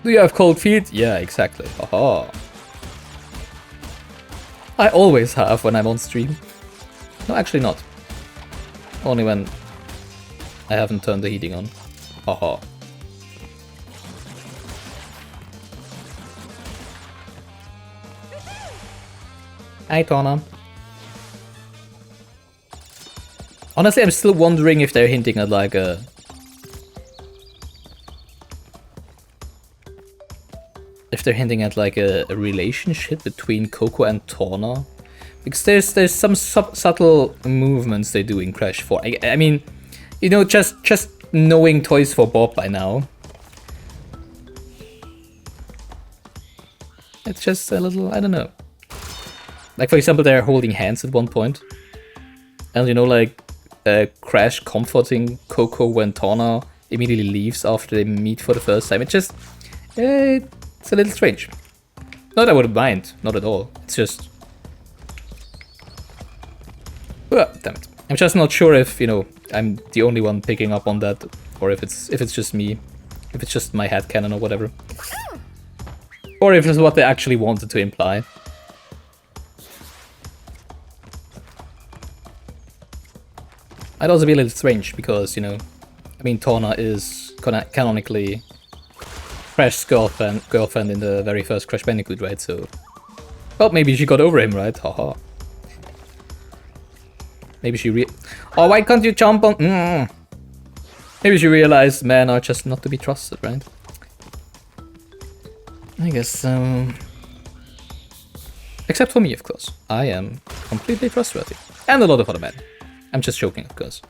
Do you have cold feet? Yeah, exactly. Haha. I always have when I'm on stream. No, actually not. Only when I haven't turned the heating on. Haha. Hi, Tona. Honestly, I'm still wondering if they're hinting at like a... If they're hinting at like a relationship between Coco and Tawna. Because there's some subtle movements they do in Crash 4. I mean, you know, just knowing Toys for Bob by now. It's just a little, I don't know. Like, for example, they're holding hands at one point. And you know, like, Crash comforting Coco when Tawna immediately leaves after they meet for the first time. It just... it's a little strange. Not that I wouldn't mind, not at all. It's just... Well, damn it. I'm just not sure if, you know, I'm the only one picking up on that, or if it's just me, if it's just my headcanon or whatever. Or if it's what they actually wanted to imply. I'd also be a little strange because, you know, I mean, Tawna is canonically Crash's girlfriend in the very first Crash Bandicoot, right? So, well, maybe she got over him, right? Haha. Maybe she oh, why can't you jump on? Maybe she realized men are just not to be trusted, right? I guess so. Except for me, of course. I am completely trustworthy. And a lot of other men. I'm just joking, of course.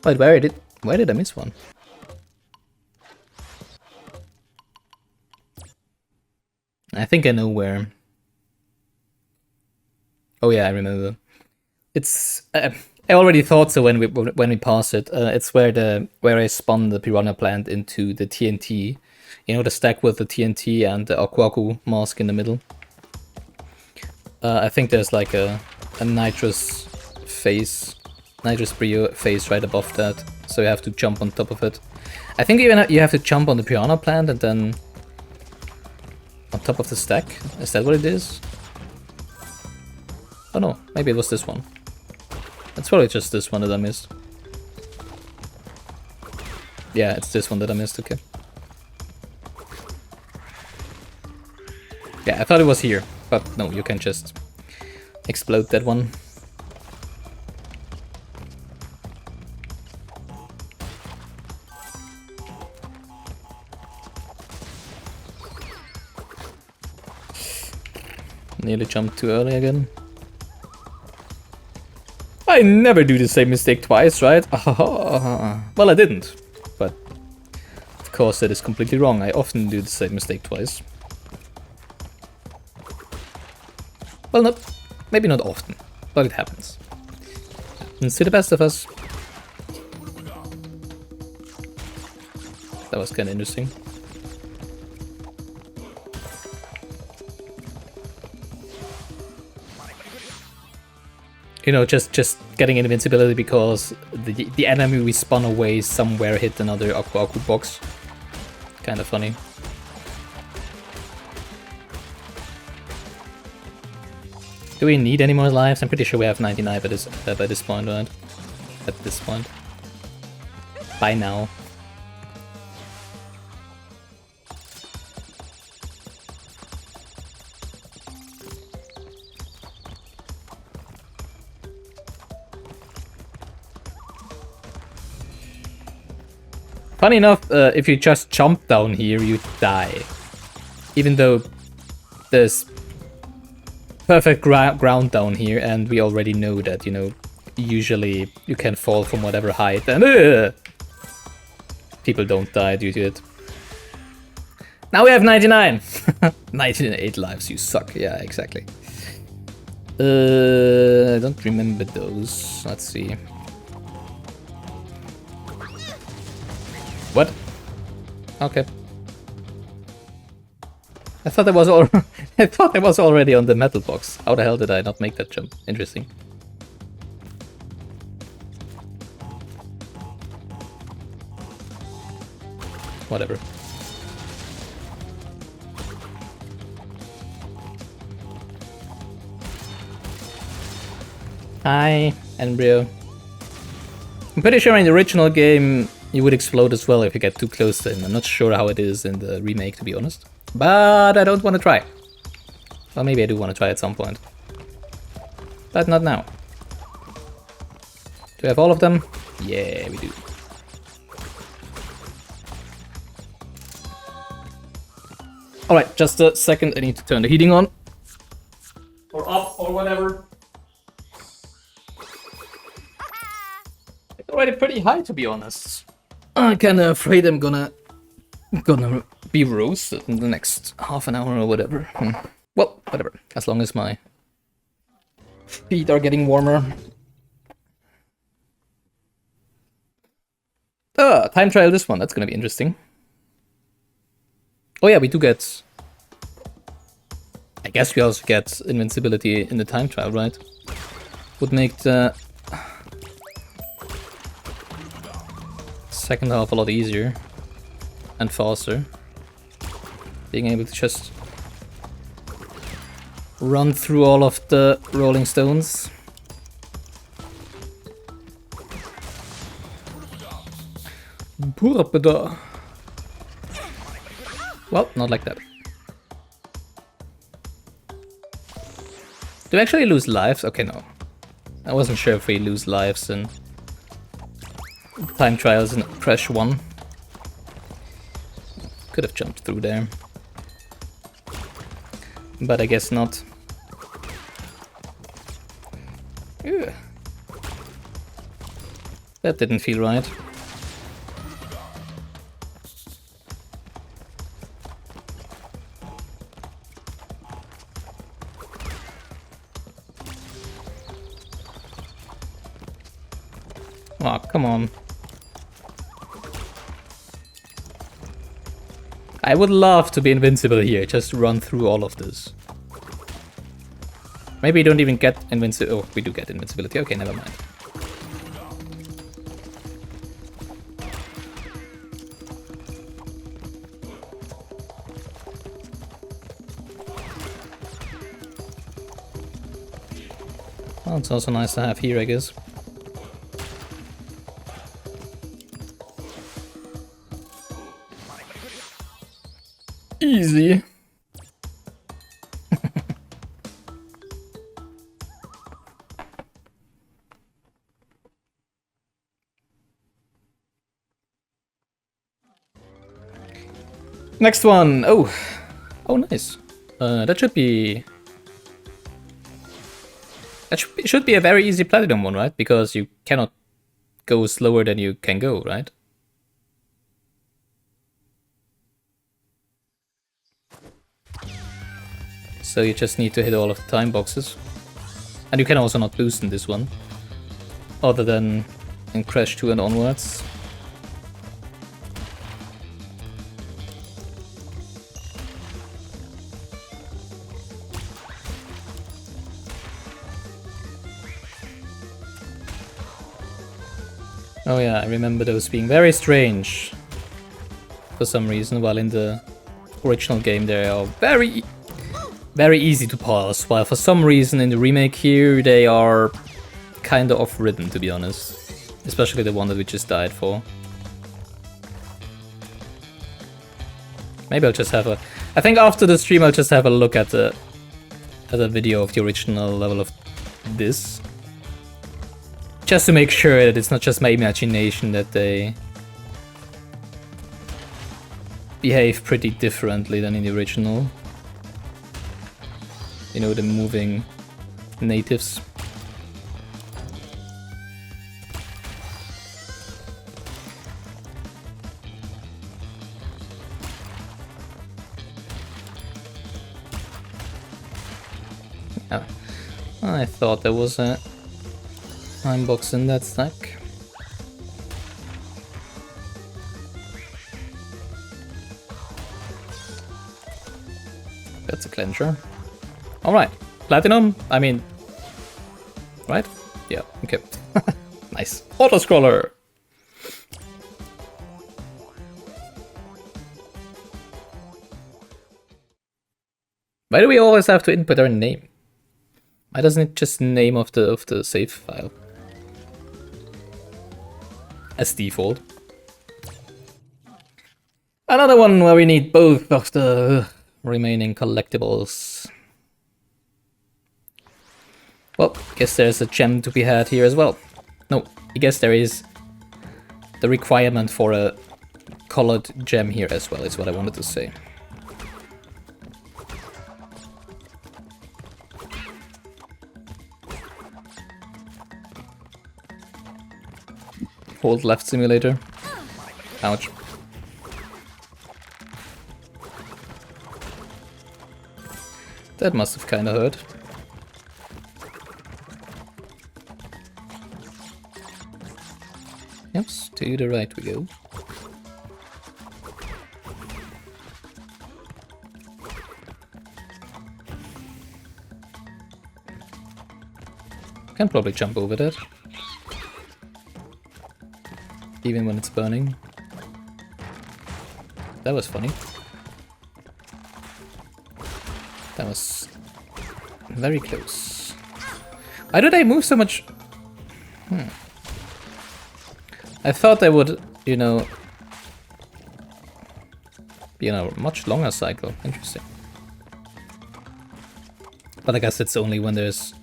Wait, where did I miss one? I think I know where. Oh yeah, I remember. It's I already thought so when we pass it. It's where I spun the piranha plant into the TNT. You know, the stack with the TNT and the Aku Aku mask in the middle. I think there's like a nitrous brio face right above that, so you have to jump on top of it. I think even you have to jump on the piranha plant and then on top of the stack. Is that what it is? Oh no, maybe it was this one. It's probably just this one that I missed. Yeah, it's this one that I missed, okay. Yeah, I thought it was here, but no, you can just explode that one. Nearly jumped too early again. I never do the same mistake twice, right? Well, I didn't, but of course that is completely wrong. I often do the same mistake twice. Well, maybe not often, but it happens. And to the best of us. That was kind of interesting. You know, just getting invincibility because the enemy we spun away somewhere hit another Aku box. Kind of funny. Do we need any more lives? I'm pretty sure we have 99 by this point, right? At this point. By now. Funny enough, if you just jump down here, you die. Even though there's perfect ground down here, and we already know that, you know, usually you can fall from whatever height, and people don't die due to it. Now we have 99! 98 lives, you suck. Yeah, exactly. I don't remember those. Let's see. What? Okay. I thought it was already on the metal box. How the hell did I not make that jump? Interesting. Whatever. Hi, Embryo. I'm pretty sure in the original game you would explode as well if you get too close to him. I'm not sure how it is in the remake, to be honest. But I don't want to try. Well, maybe I do want to try at some point. But not now. Do we have all of them? Yeah, we do. Alright, just a second. I need to turn the heating on. Or off, or whatever. It's already pretty high, to be honest. I'm kinda afraid I'm gonna be roasted in the next half an hour or whatever. Well, whatever. As long as my feet are getting warmer. Time trial this one. That's gonna be interesting. Oh yeah, we do get... I guess we also get invincibility in the time trial, right? Would make the second half a lot easier and faster. Being able to just run through all of the rolling stones. Well, not like that. Do we actually lose lives? Okay, no. I wasn't sure if we lose lives in time trials in Crash 1. Could have jumped through there. But I guess not. Ew. That didn't feel right. Oh, come on. I would love to be invincible here, just run through all of this. Maybe we don't even get invincibility. Oh, we do get invincibility. Okay, never mind. Well, it's also nice to have here, I guess. Easy. Next one. Oh, nice. That should be. That should be a very easy platinum one, right? Because you cannot go slower than you can go, right? So you just need to hit all of the time boxes. And you can also not boost in this one. other than in Crash 2 and onwards. Oh yeah, I remember those being very strange for some reason, while in the original game they are very easy to pause, while for some reason in the remake here they are kinda off-ridden, to be honest. Especially the one that we just died for. Maybe I'll just have a... I think after the stream I'll just have a look at the video of the original level of this. Just to make sure that it's not just my imagination that they behave pretty differently than in the original. You know, the moving natives. Oh, I thought there was a time box in that stack. That's a cleanser. Alright, platinum, I mean... Right? Yeah, okay. Nice. Auto-scroller! Why do we always have to input our name? Why doesn't it just name of the save file? As default. Another one where we need both of the remaining collectibles. Well, I guess there's a gem to be had here as well. No, I guess there is the requirement for a colored gem here as well, is what I wanted to say. Hold left simulator. Ouch. That must have kinda hurt. Yep, to the right we go. Can probably jump over that. Even when it's burning. That was funny. That was very close. Why did I move so much? I thought I would, be in a much longer cycle. Interesting. But I guess it's only when there's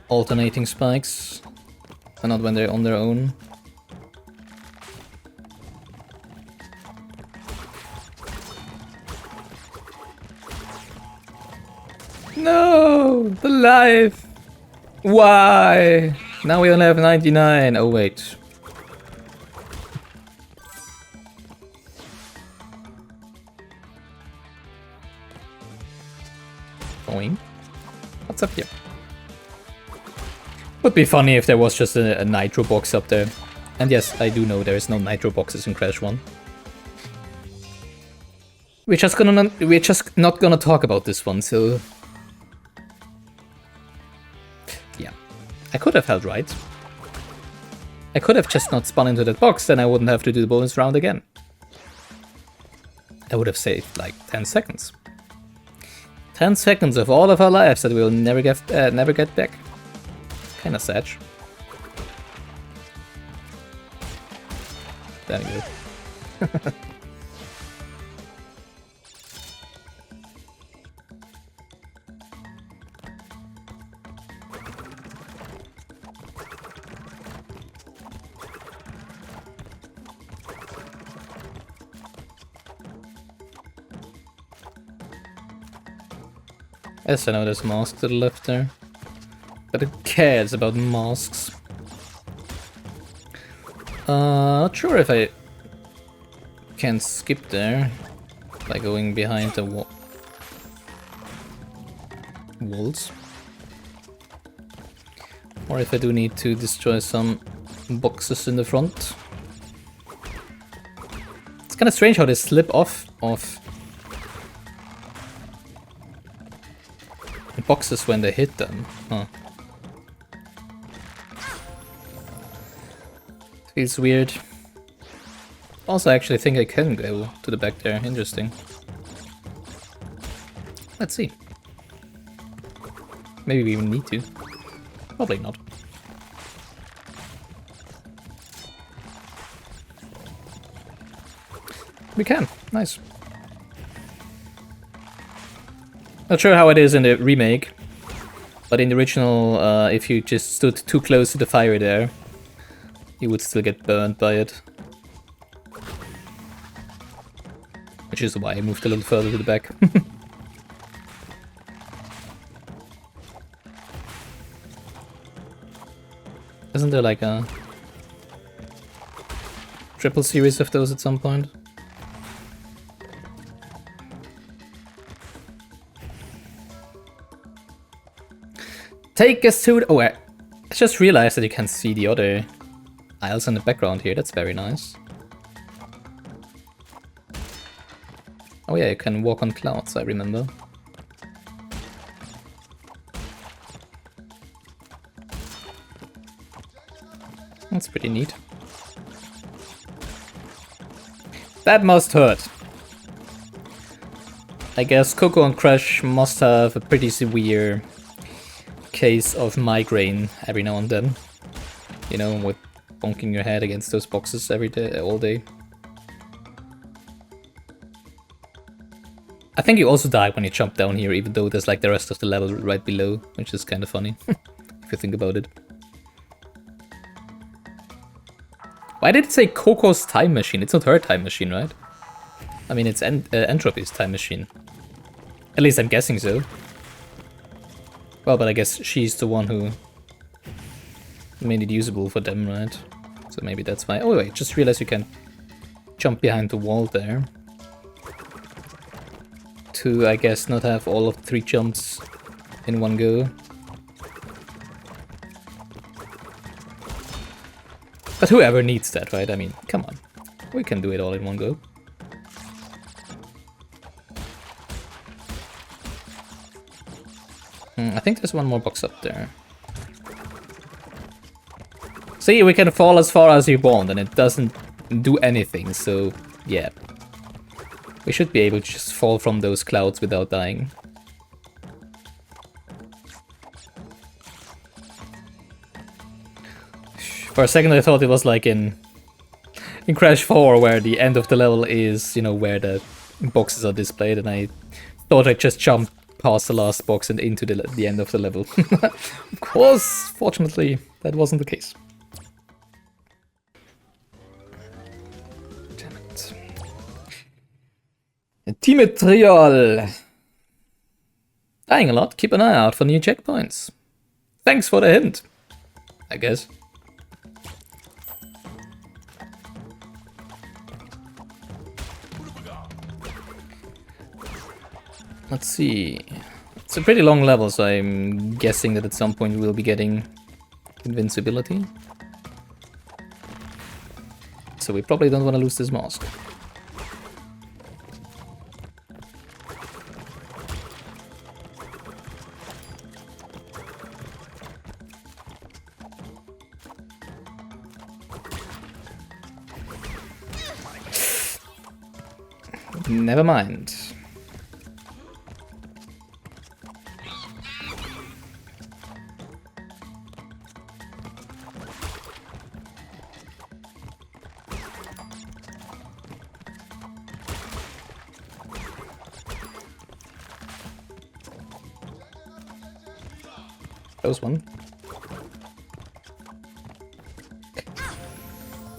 alternating spikes and not when they're on their own. No! The life! Why? Now we only have 99. Oh wait. Going. What's up here? Would be funny if there was just a nitro box up there. And yes, I do know there is no nitro boxes in Crash 1. We're just not gonna talk about this one, so... Yeah. I could have held right. I could have just not spun into that box, then I wouldn't have to do the bonus round again. I would have saved like 10 seconds. 10 seconds of all of our lives that we'll never get back. Kinda sad. There we go. Yes, I know there's a mask to the left there. But who cares about masks? Not sure if I can skip there by going behind the walls. or if I do need to destroy some boxes in the front. It's kind of strange how they slip off of boxes when they hit them. Huh. Feels weird. Also, I actually think I can go to the back there. Interesting. Let's see. Maybe we even need to. Probably not. We can. Nice. Not sure how it is in the remake, but in the original, if you just stood too close to the fire there, you would still get burned by it. Which is why I moved a little further to the back. Isn't there like a triple series of those at some point? Take us to the... Oh, I just realized that you can see the other aisles in the background here. That's very nice. Oh yeah, you can walk on clouds, I remember. That's pretty neat. That must hurt. I guess Coco and Crash must have a pretty severe case of migraine every now and then. You know, with bonking your head against those boxes every day, all day. I think you also die when you jump down here, even though there's like the rest of the level right below, which is kind of funny, if you think about it. Why did it say Coco's time machine? It's not her time machine, right? I mean, it's Entropy's time machine. At least I'm guessing so. Well, but I guess she's the one who made it usable for them, right? So maybe that's why. Oh wait, just realized you can jump behind the wall there. To, I guess, not have all of the 3 jumps in one go. But whoever needs that, right? I mean, come on. We can do it all in one go. I think there's one more box up there. See, we can fall as far as we want and it doesn't do anything, so yeah. We should be able to just fall from those clouds without dying. For a second I thought it was like in Crash 4 where the end of the level is, you know, where the boxes are displayed, and I thought I'd just jump past the last box and into the end of the level. Of course, fortunately, that wasn't the case. Damn it. Team Trial! Dying a lot, keep an eye out for new checkpoints. Thanks for the hint, I guess. Let's see. It's a pretty long level, so I'm guessing that at some point we'll be getting invincibility. So we probably don't want to lose this mask. Never mind. Close one.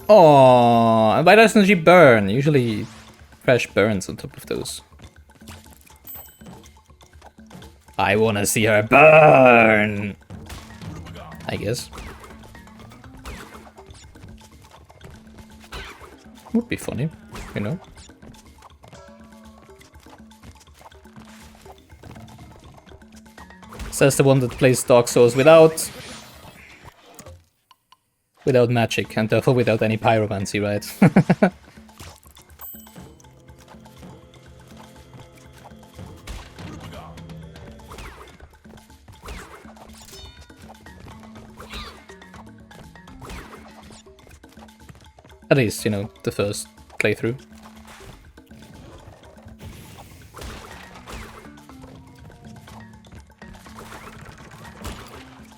Oh, and why doesn't she burn? Usually Crash burns on top of those. I wanna see her burn! I guess. Would be funny, you know? Says the one that plays Dark Souls without without magic, and therefore without any pyromancy, right? At least, you know, the first playthrough.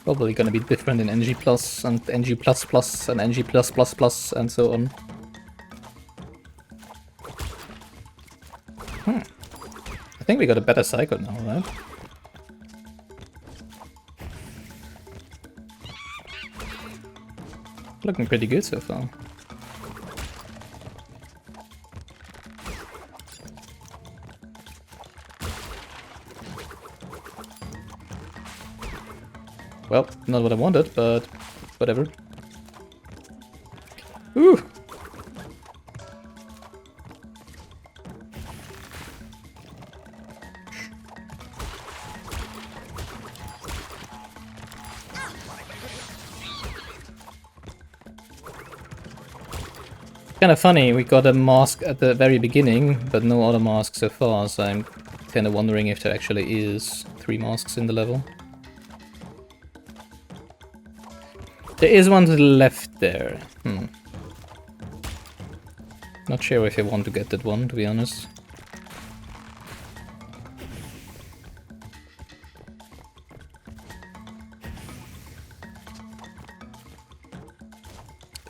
Probably gonna be different in NG Plus and NG Plus Plus and NG Plus Plus Plus and so on. I think we got a better cycle now, right? Looking pretty good so far. Well, not what I wanted, but whatever. Ooh! Kinda funny, we got a mask at the very beginning, but no other masks so far, so I'm kinda wondering if there actually is 3 masks in the level. There is one to the left there. Not sure if I want to get that one, to be honest.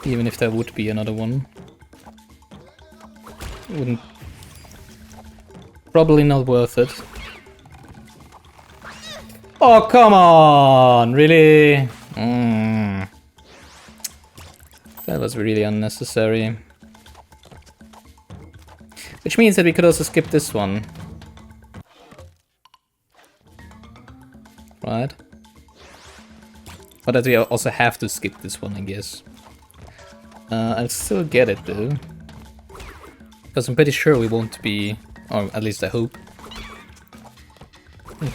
Even if there would be another one. Wouldn't... Probably not worth it. Oh, come on! Really? That was really unnecessary. Which means that we could also skip this one. Right? But that we also have to skip this one, I guess. I'll still get it though. Because I'm pretty sure we won't be, or at least I hope,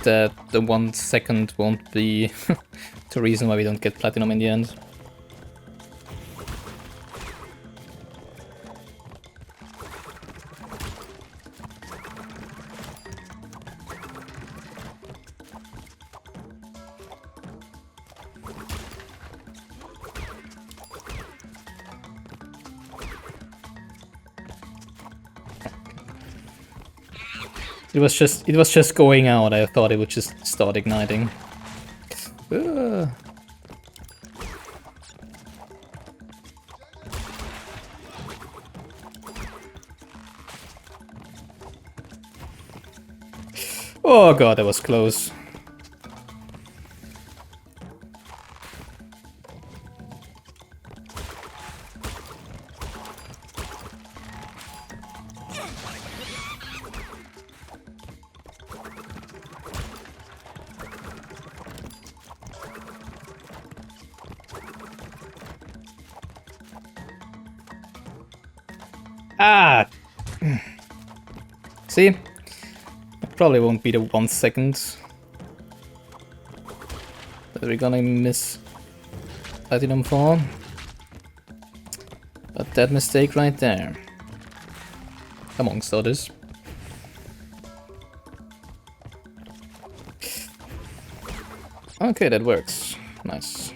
that the 1 second won't be the reason why we don't get platinum in the end. It was just going out. I thought it would just start igniting. Oh god, that was close. Ah! See? It probably won't be the 1 second that we're gonna miss platinum for. But that mistake right there, amongst others. Okay, that works. Nice.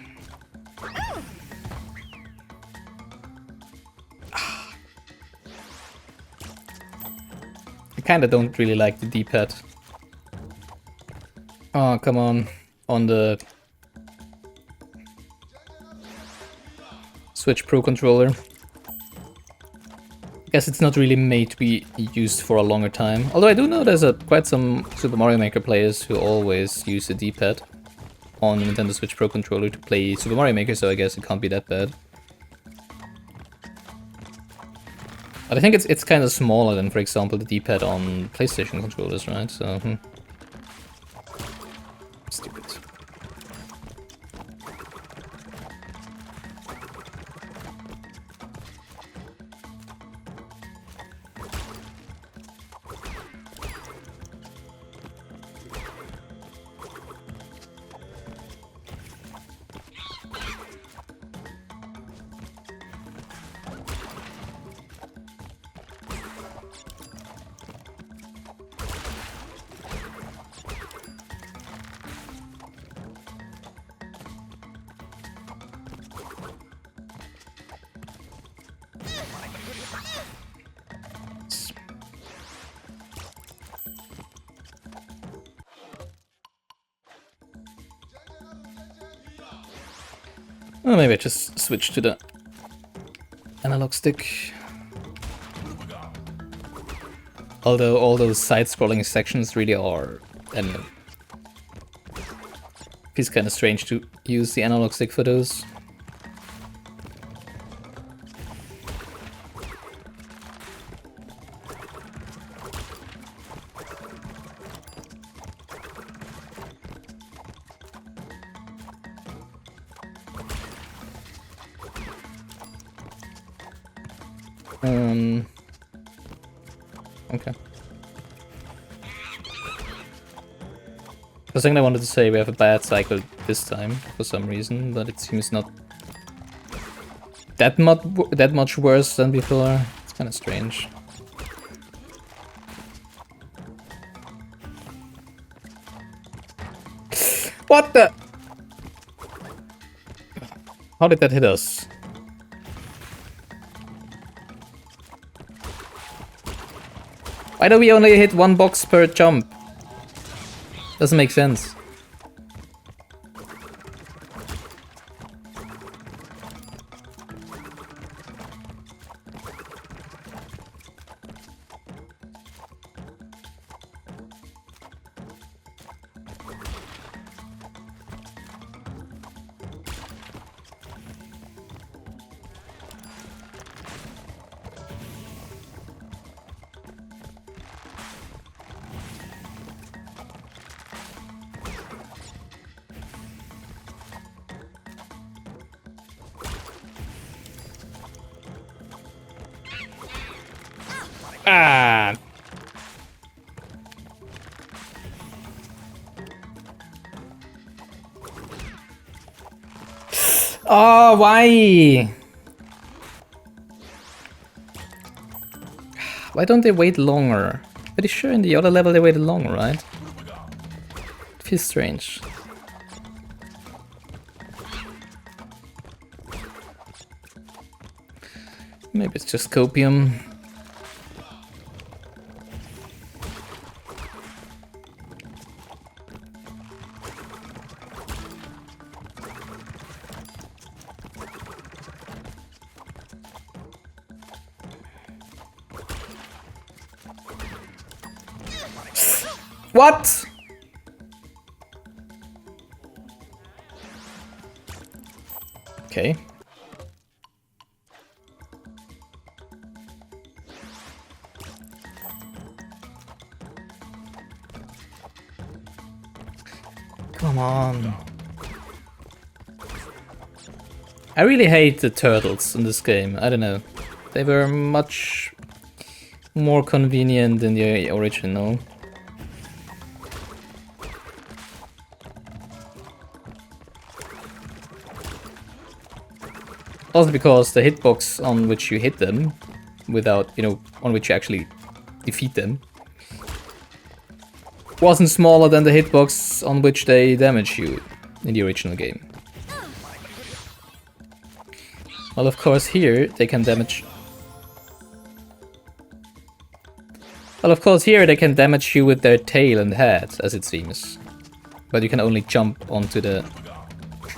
I kinda don't really like the D-pad. Oh, come on. On the Switch Pro controller. I guess it's not really made to be used for a longer time. Although I do know there's quite some Super Mario Maker players who always use the D-pad on the Nintendo Switch Pro controller to play Super Mario Maker, so I guess it can't be that bad. But I think it's kind of smaller than, for example, the D-pad on PlayStation controllers, right? So, Stupid. Oh, maybe I just switch to the analog stick. Although all those side-scrolling sections really are, I don't know. Feels kind of strange to use the analog stick for those. Okay. The thing I wanted to say, we have a bad cycle this time for some reason, but it seems not that much worse than before. It's kind of strange. What the? How did that hit us? Why do we only hit one box per jump? Doesn't make sense. Ah! Oh, why? Why don't they wait longer? Pretty sure in the other level they waited longer, right? It feels strange. Maybe it's just copium. What? Okay. Come on. I really hate the turtles in this game. I don't know. They were much more convenient than the original. Also because the hitbox on which you hit them, without, you know, on which you actually defeat them, wasn't smaller than the hitbox on which they damage you in the original game. Well, of course here they can damage... Well, of course here they can damage you with their tail and head, as it seems. But you can only jump onto the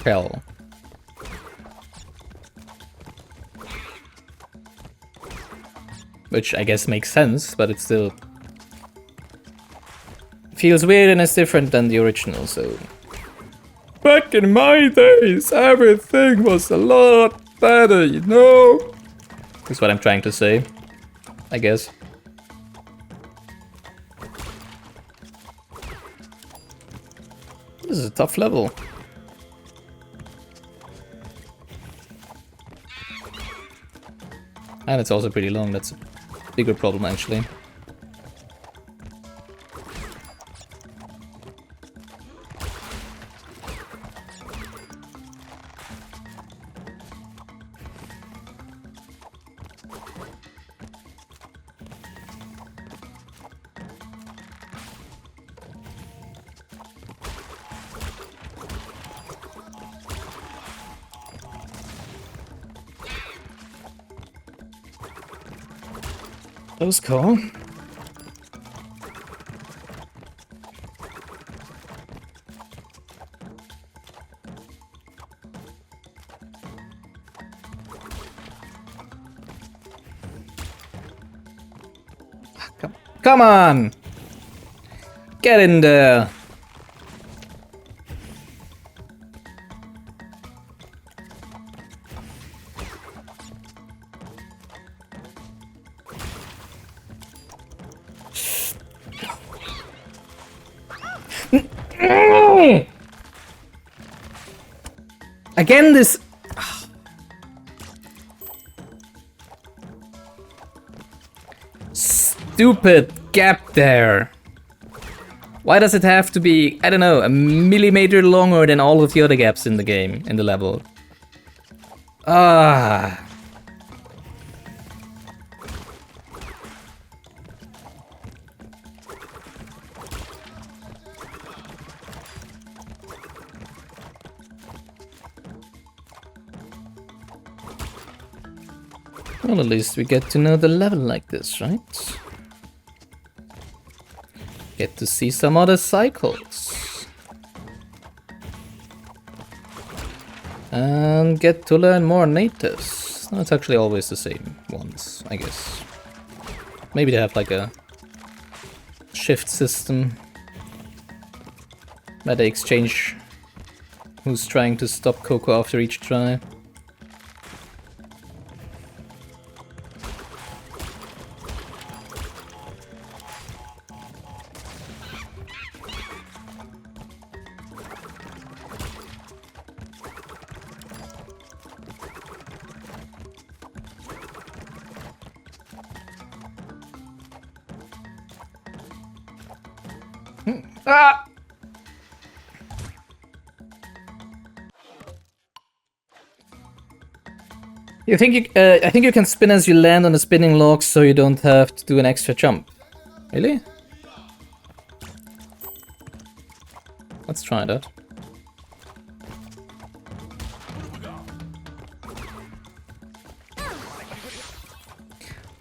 shell. Which I guess makes sense, but it still feels weird and it's different than the original, so... Back in my days, everything was a lot better, you know? That's what I'm trying to say, I guess. This is a tough level. And it's also pretty long, that's a bigger problem actually. That was cool. Come on! Get in there! Again, this... Stupid gap there. Why does it have to be, I don't know, a millimeter longer than all of the other gaps in the game, in the level? Ah. Well, at least we get to know the level like this, right? Get to see some other cycles. And get to learn more natives. No, it's actually always the same ones, I guess. Maybe they have like a shift system where they exchange who's trying to stop Coco after each try. Ah! You think you? I think you can spin as you land on the spinning logs, so you don't have to do an extra jump. Really? Let's try that.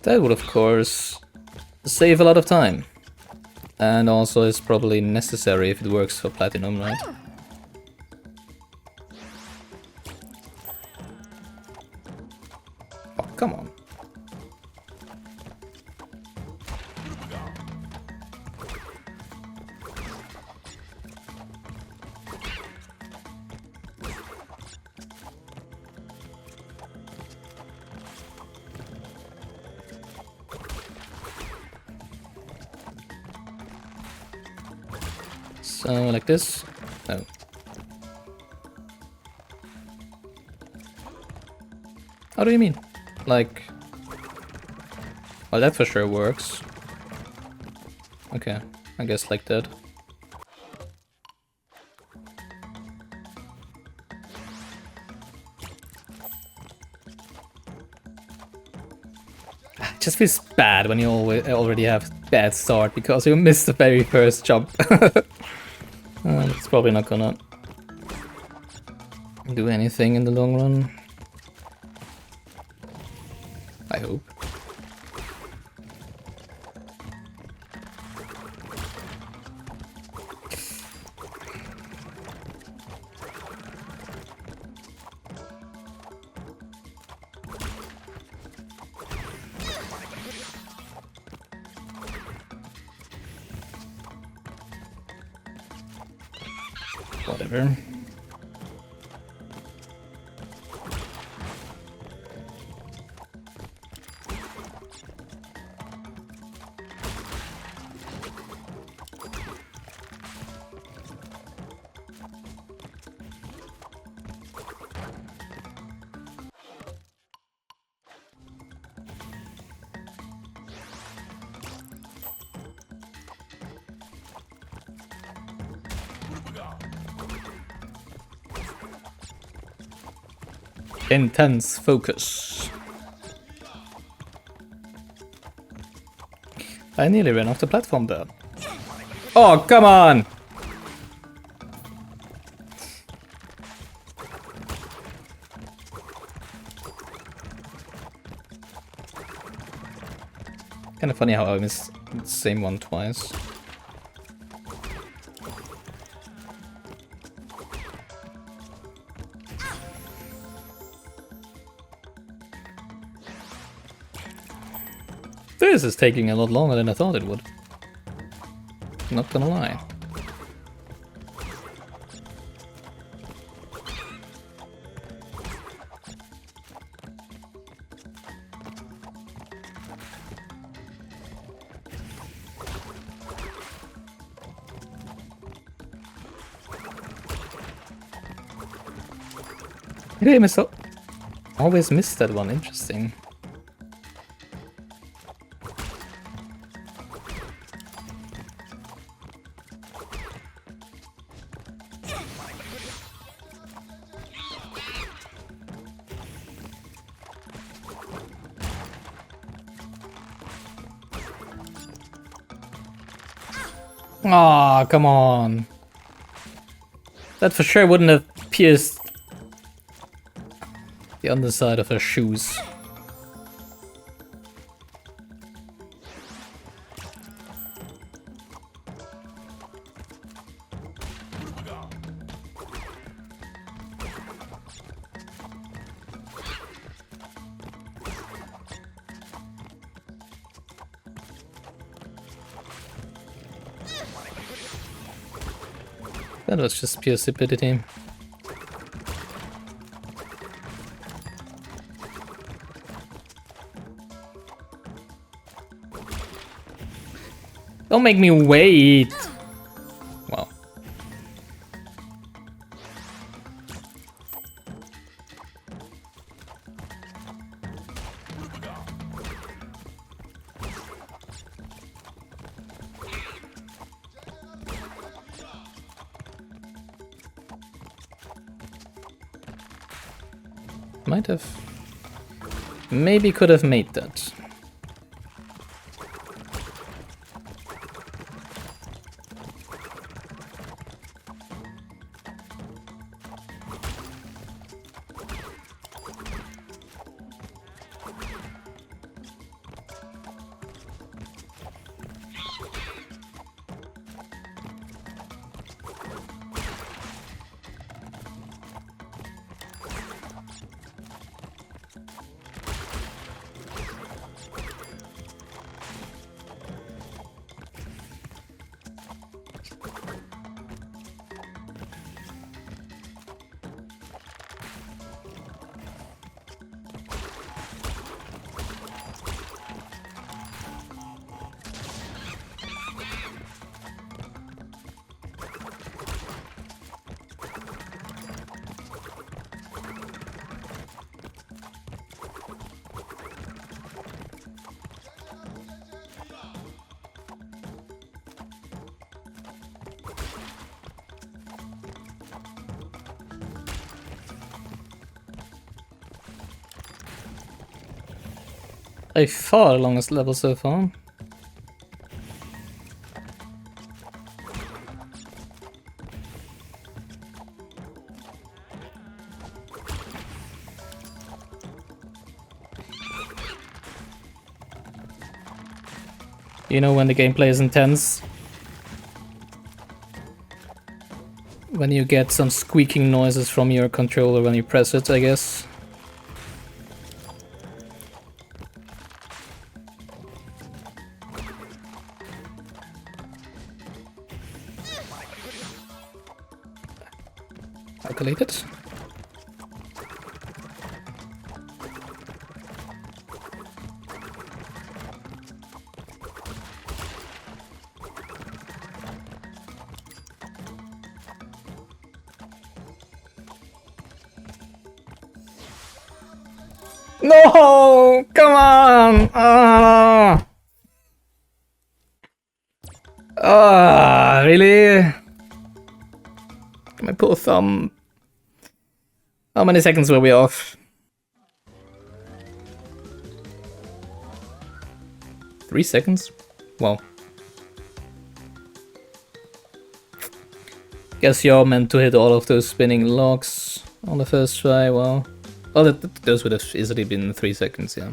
That would, of course, save a lot of time. And also is probably necessary if it works for Platinum, right? Oh, come on. So, like this? No. How do you mean? Like... Well, that for sure works. Okay, I guess like that. It just feels bad when you already have bad start because you missed the very first jump. It's probably not gonna do anything in the long run. I hope. Whatever. Intense focus. I nearly ran off the platform there. Oh, come on! Kinda funny how I missed the same one twice. This is taking a lot longer than I thought it would. Not gonna lie. Game is so... Always missed that one, interesting. Aw, come on. That for sure wouldn't have pierced the underside of her shoes. That was just pure stupidity. Don't make me wait! Wow. Might have... Maybe could have made that. By far the longest level so far. You know when the gameplay is intense? When you get some squeaking noises from your controller when you press it, I guess. Calculated. No! Come on! Really? My poor thumb. How many seconds were we off? 3 seconds? Well. Guess you're meant to hit all of those spinning logs on the first try, well. Well, those would have easily been 3 seconds, yeah.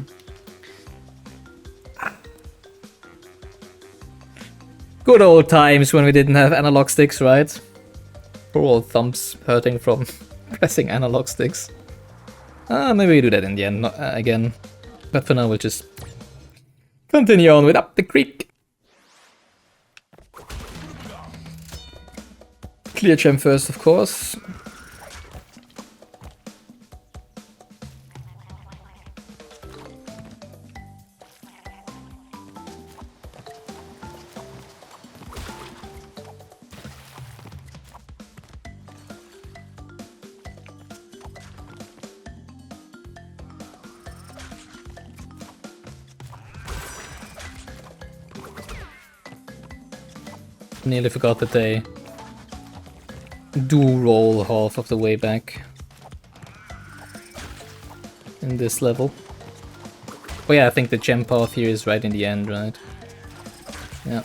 Good old times when we didn't have analog sticks, right? Poor old thumbs hurting from pressing analog sticks. Maybe we do that in the end, again. But for now we'll just Continue on with Up the Creek. Clear gem first, of course. Nearly forgot that they do roll half of the way back in this level. Oh yeah, I think the gem path here is right in the end, right? Yeah.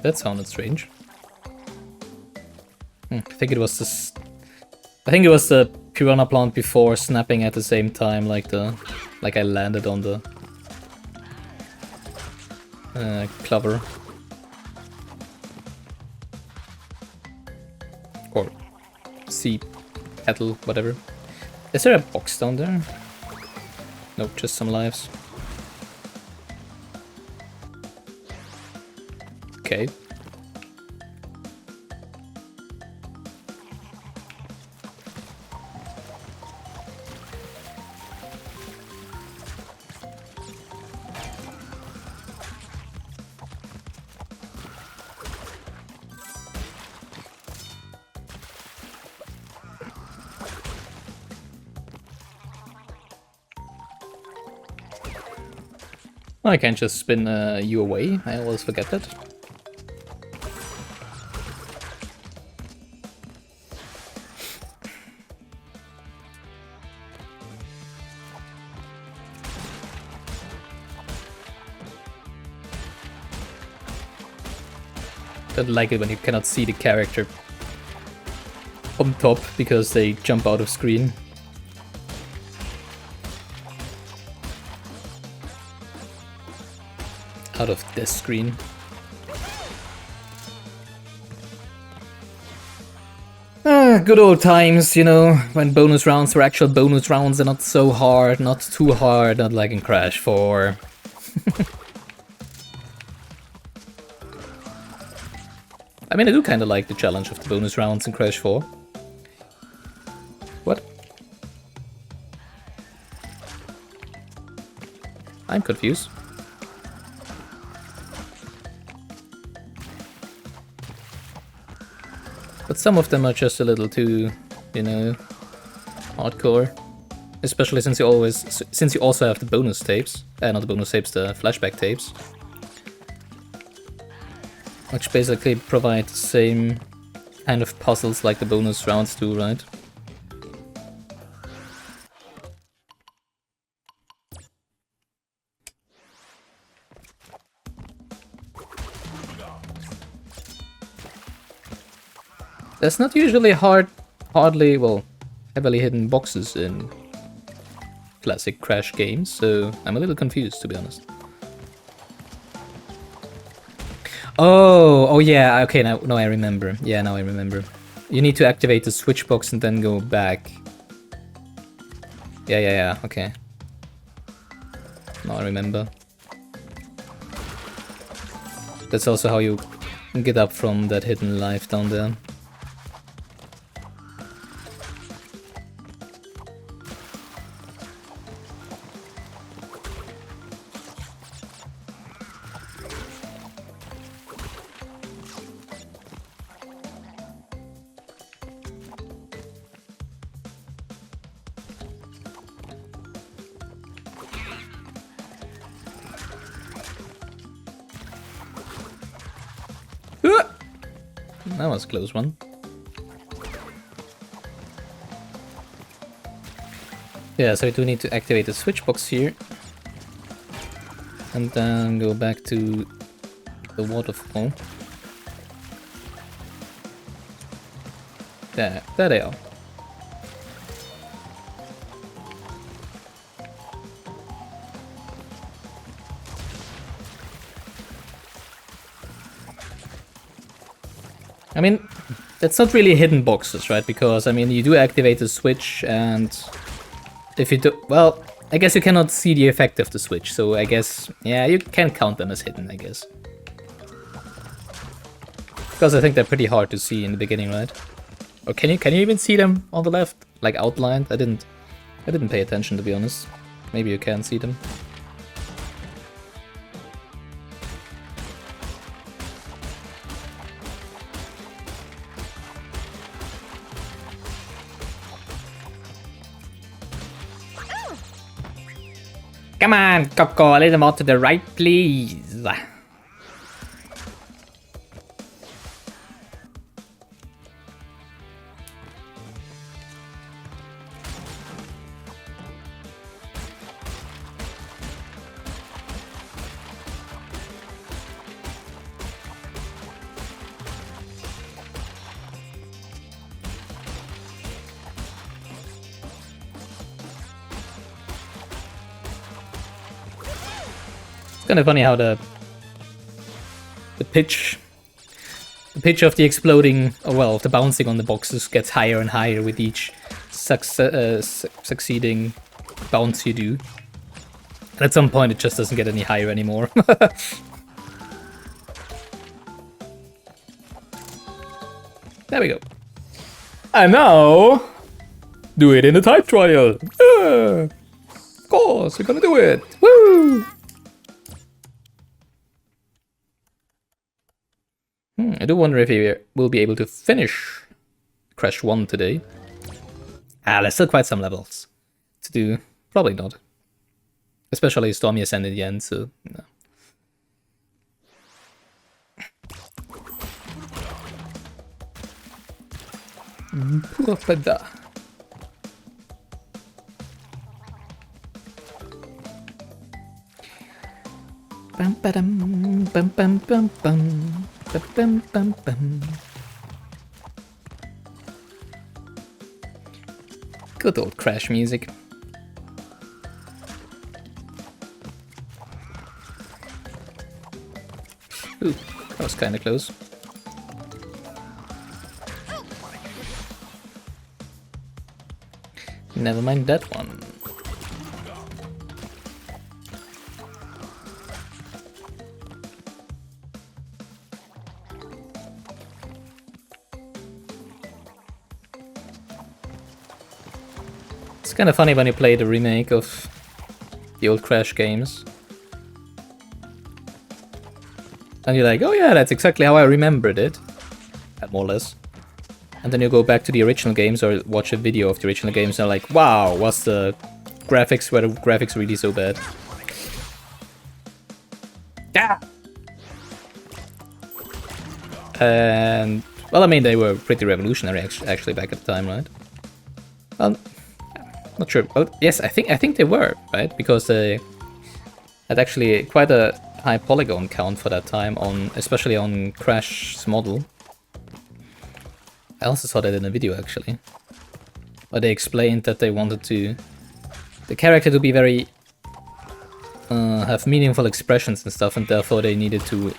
That sounded strange. I think it was this. I think it was the piranha plant before snapping at the same time, like I landed on the clover. Or sea petal, whatever. Is there a box down there? Nope, just some lives. Okay. I can't just spin you away, I always forget that. Don't like it when you cannot see the character on top because they jump out of screen. Out of this screen. Good old times, you know, when bonus rounds were actual bonus rounds and not so hard, not too hard, not like in Crash 4. I mean, I do kind of like the challenge of the bonus rounds in Crash 4. What? I'm confused. But some of them are just a little too, you know, hardcore. Especially since you also have the bonus tapes. Not the bonus tapes, the flashback tapes. Which basically provide the same kind of puzzles like the bonus rounds do, right? There's not usually hardly, well, heavily hidden boxes in classic Crash games, so I'm a little confused, to be honest. Oh yeah, okay, now I remember. Yeah, now I remember. You need to activate the switch box and then go back. Yeah, okay. Now I remember. That's also how you get up from that hidden life down there. That was a close one. Yeah, so we do need to activate the switch box here. And then go back to the waterfall. There they are. I mean, that's not really hidden boxes, right? Because, I mean, you do activate the switch, and if you do... Well, I guess you cannot see the effect of the switch, so I guess, yeah, you can count them as hidden, I guess. Because I think they're pretty hard to see in the beginning, right? Or can you even see them on the left, like outlined? I didn't pay attention, to be honest. Maybe you can see them. Come on, Coco, a little more to the right, please. Kind of funny how the pitch of the exploding, or well, of the bouncing on the boxes gets higher and higher with each succeeding bounce you do. And at some point it just doesn't get any higher anymore. There we go. And now, do it in the type trial. Of course, we're gonna do it. Woo! I do wonder if we will be able to finish Crash 1 today. There's still quite some levels to do. Probably not. Especially Stormy Ascent in the end, so no. Bum bum bum bum bum bum. Bum, bum, bum. Good old Crash music. Ooh, that was kinda close. Never mind that one. It's kind of funny when you play the remake of the old Crash games. And you're like, oh yeah, that's exactly how I remembered it. More or less. And then you go back to the original games or watch a video of the original games and you're like, wow, were the graphics really so bad? Yeah! And, well, I mean, they were pretty revolutionary actually back at the time, right? Not sure. Oh, yes, I think they were, right? Because they had actually quite a high polygon count for that time, especially on Crash's model. I also saw that in a video actually, where they explained that they wanted the character to be very have meaningful expressions and stuff, and therefore they needed to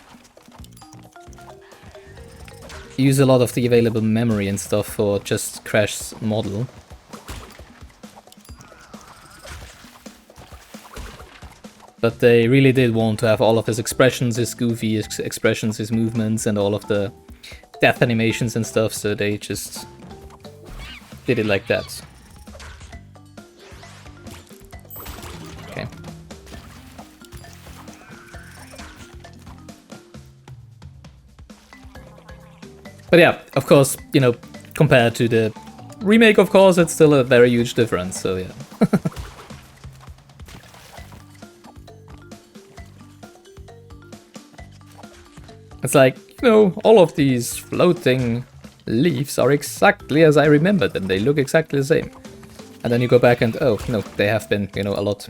use a lot of the available memory and stuff for just Crash's model. But they really did want to have all of his expressions, his goofy expressions, his movements, and all of the death animations and stuff, so they just did it like that. Okay. But yeah, of course, you know, compared to the remake, of course, it's still a very huge difference, so yeah. It's like, you know, all of these floating leaves are exactly as I remembered them. They look exactly the same. And then you go back and, oh, no, they have been, you know, a lot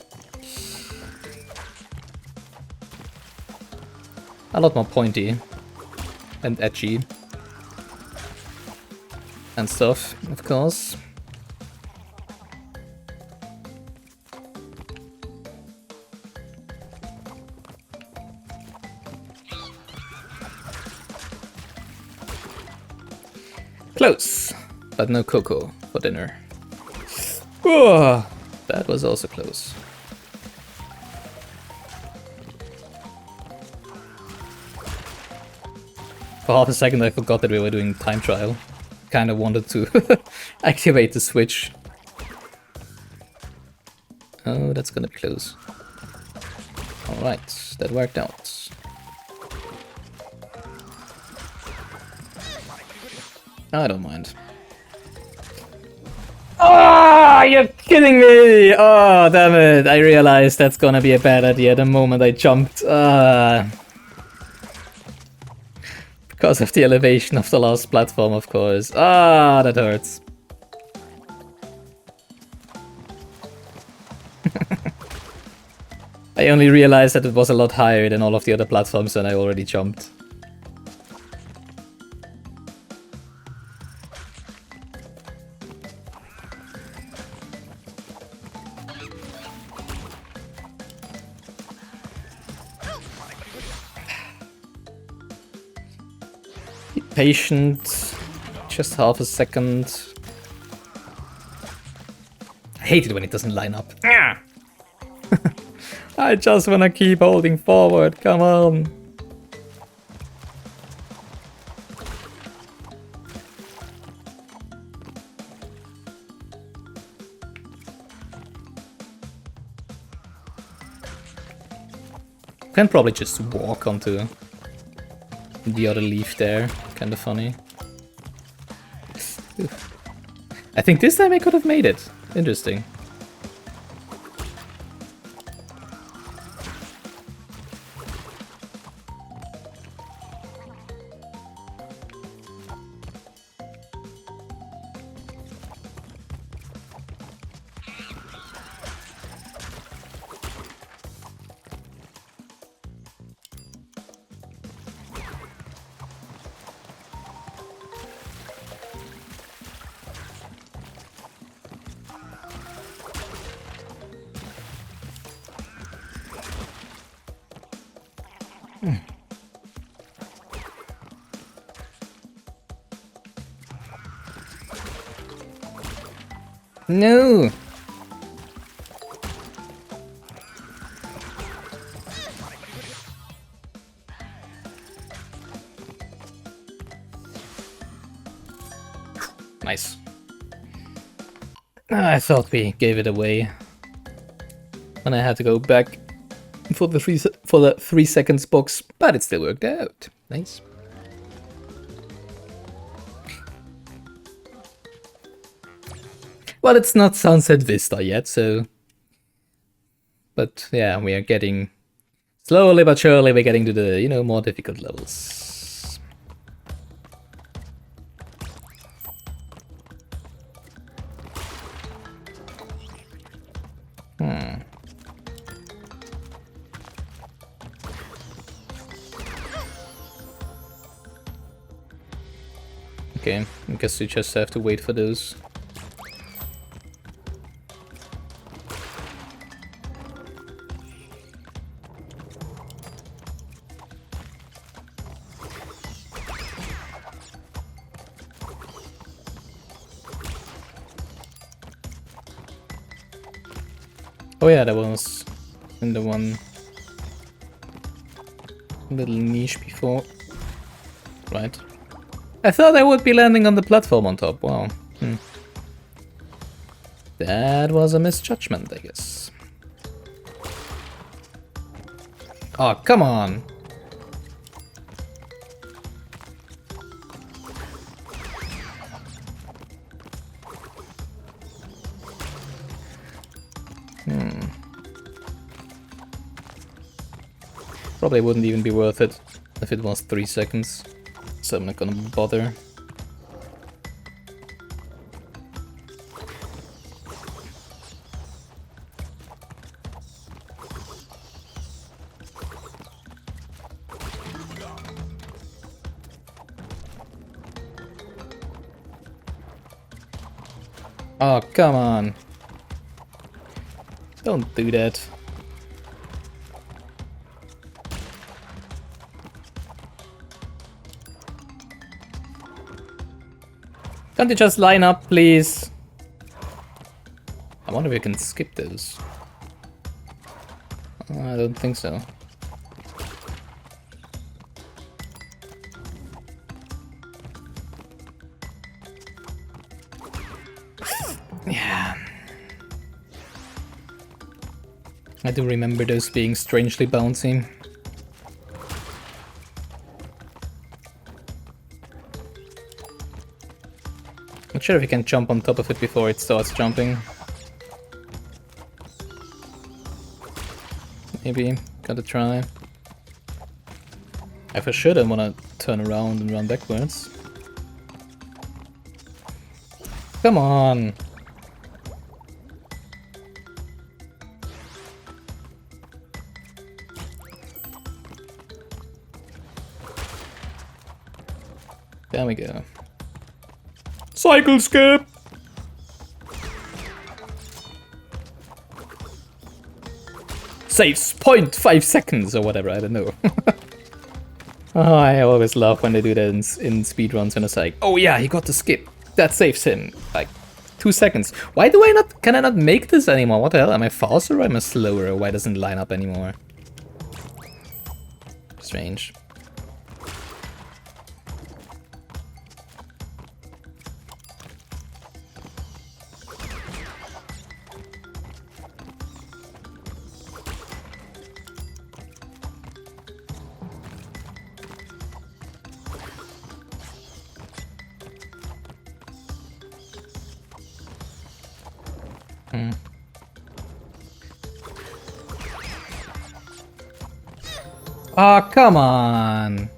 more pointy and edgy and stuff, of course. Close, but no cocoa for dinner. Oh, that was also close. For half a second I forgot that we were doing time trial. Kinda wanted to activate the switch. Oh, that's gonna be close. Alright, that worked out. I don't mind. Ah, you're kidding me! Oh, damn it. I realized that's gonna be a bad idea the moment I jumped. Because of the elevation of the last platform, of course. Ah, that hurts. I only realized that it was a lot higher than all of the other platforms and I already jumped. Be patient. Just half a second. I hate it when it doesn't line up. I just wanna keep holding forward, come on. Can probably just walk onto the other leaf there, kinda funny. I think this time I could have made it. Interesting. No! Nice. I thought we gave it away. And I had to go back for the 3 seconds box, but it still worked out. Nice. Well, it's not Sunset Vista yet, so... But yeah, we are getting... Slowly but surely we're getting to the, you know, more difficult levels. Okay, I guess you just have to wait for those. Oh yeah, that was in the one little niche before. Right. I thought I would be landing on the platform on top. Wow. That was a misjudgment, I guess. Oh, come on! Probably wouldn't even be worth it if it was 3 seconds, so I'm not gonna bother. Oh, come on. Don't do that. Can't you just line up, please? I wonder if we can skip those. I don't think so. I do remember those being strangely bouncy. Not sure if you can jump on top of it before it starts jumping. Maybe, gotta try. I for sure don't wanna turn around and run backwards. Come on! There we go. Cycle skip! Saves 0.5 seconds or whatever, I don't know. Oh, I always love when they do that in speedruns and it's like, oh yeah, he got the skip. That saves him like 2 seconds. Why do I not, can I not make this anymore? What the hell? Am I faster or am I slower? Or why doesn't it line up anymore? Strange. Oh, come on!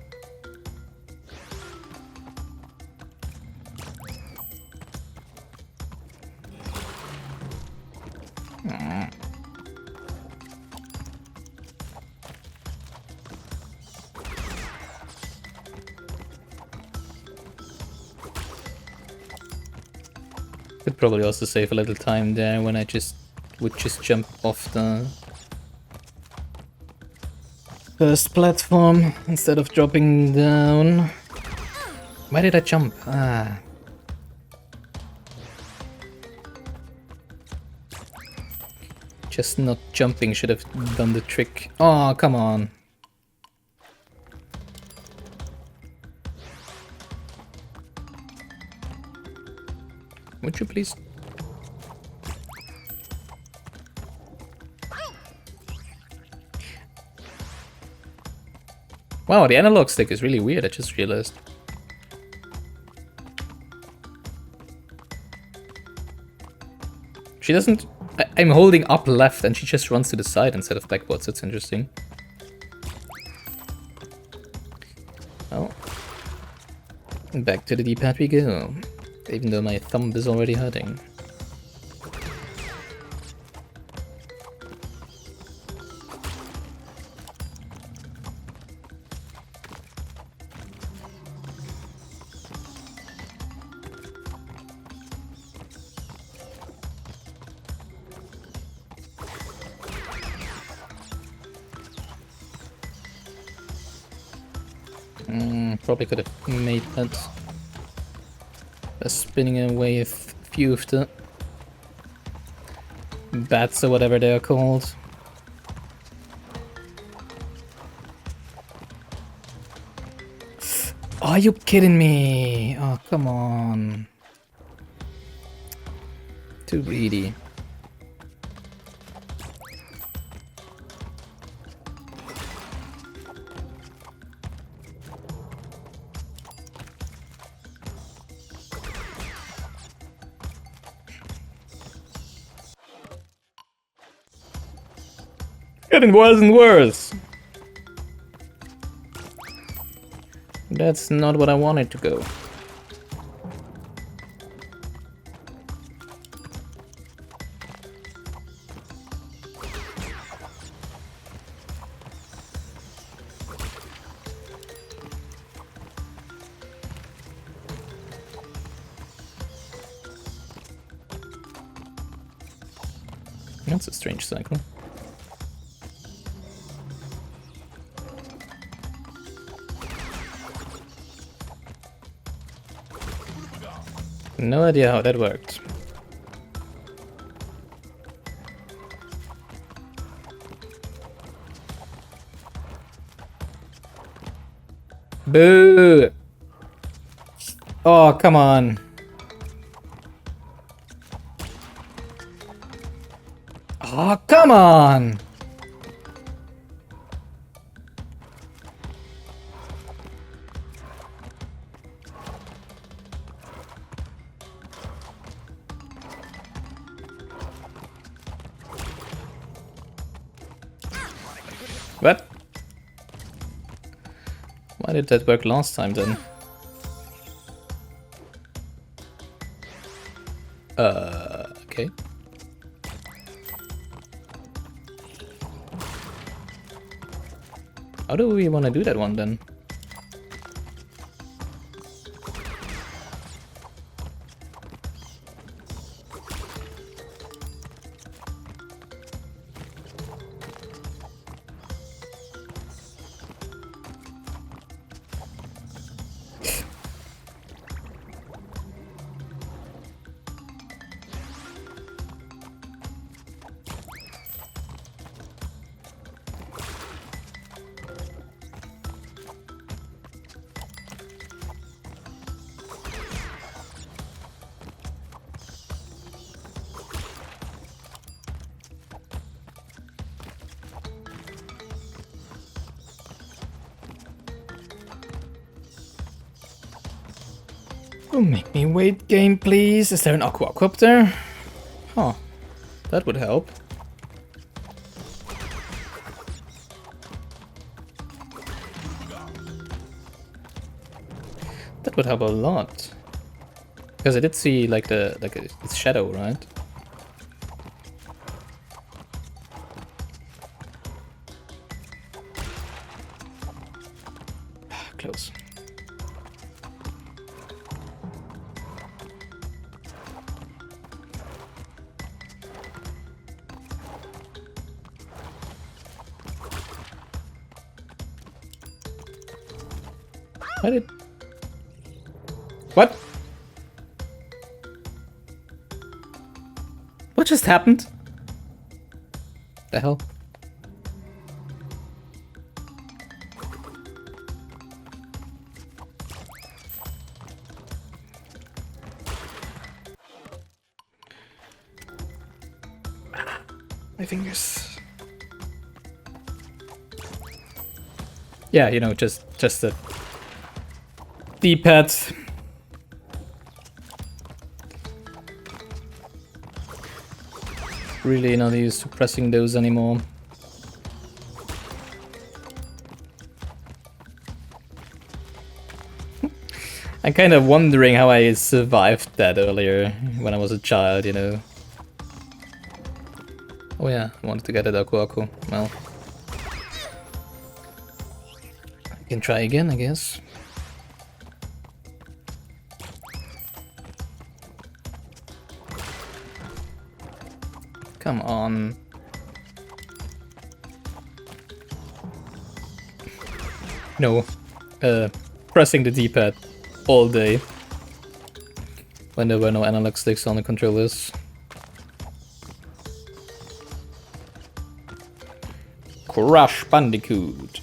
Could probably also save a little time there when I would just jump off the first platform instead of dropping down. Why did I jump? Ah. Just not jumping should have done the trick. Oh, come on. Would you please? Wow, the analog stick is really weird, I just realized. She doesn't... I'm holding up left and she just runs to the side instead of backwards, that's interesting. Oh. Back to the D-pad we go. Even though my thumb is already hurting. Probably could have made that. Spinning away a few of the bats or whatever they are called. Are you kidding me? Oh, come on. Too greedy. Getting worse and worse. That's not what I wanted to go. That's a strange cycle. No idea how that worked. Boo! Oh, come on. Oh, come on! What? Why did that work last time then? Okay. How do we want to do that one then? Don't make me wait, game, please. Is there an aquacopter? Huh. That would help. That would help a lot. Because I did see like its shadow, right? Close. What? What just happened? The hell? My fingers. Yeah, you know, just the D-pad. Really not used to pressing those anymore. I'm kind of wondering how I survived that earlier when I was a child, you know. Oh yeah, I wanted to get it Aku. Well, I can try again, I guess. Come on. No. Pressing the D-pad all day when there were no analog sticks on the controllers. Crash Bandicoot.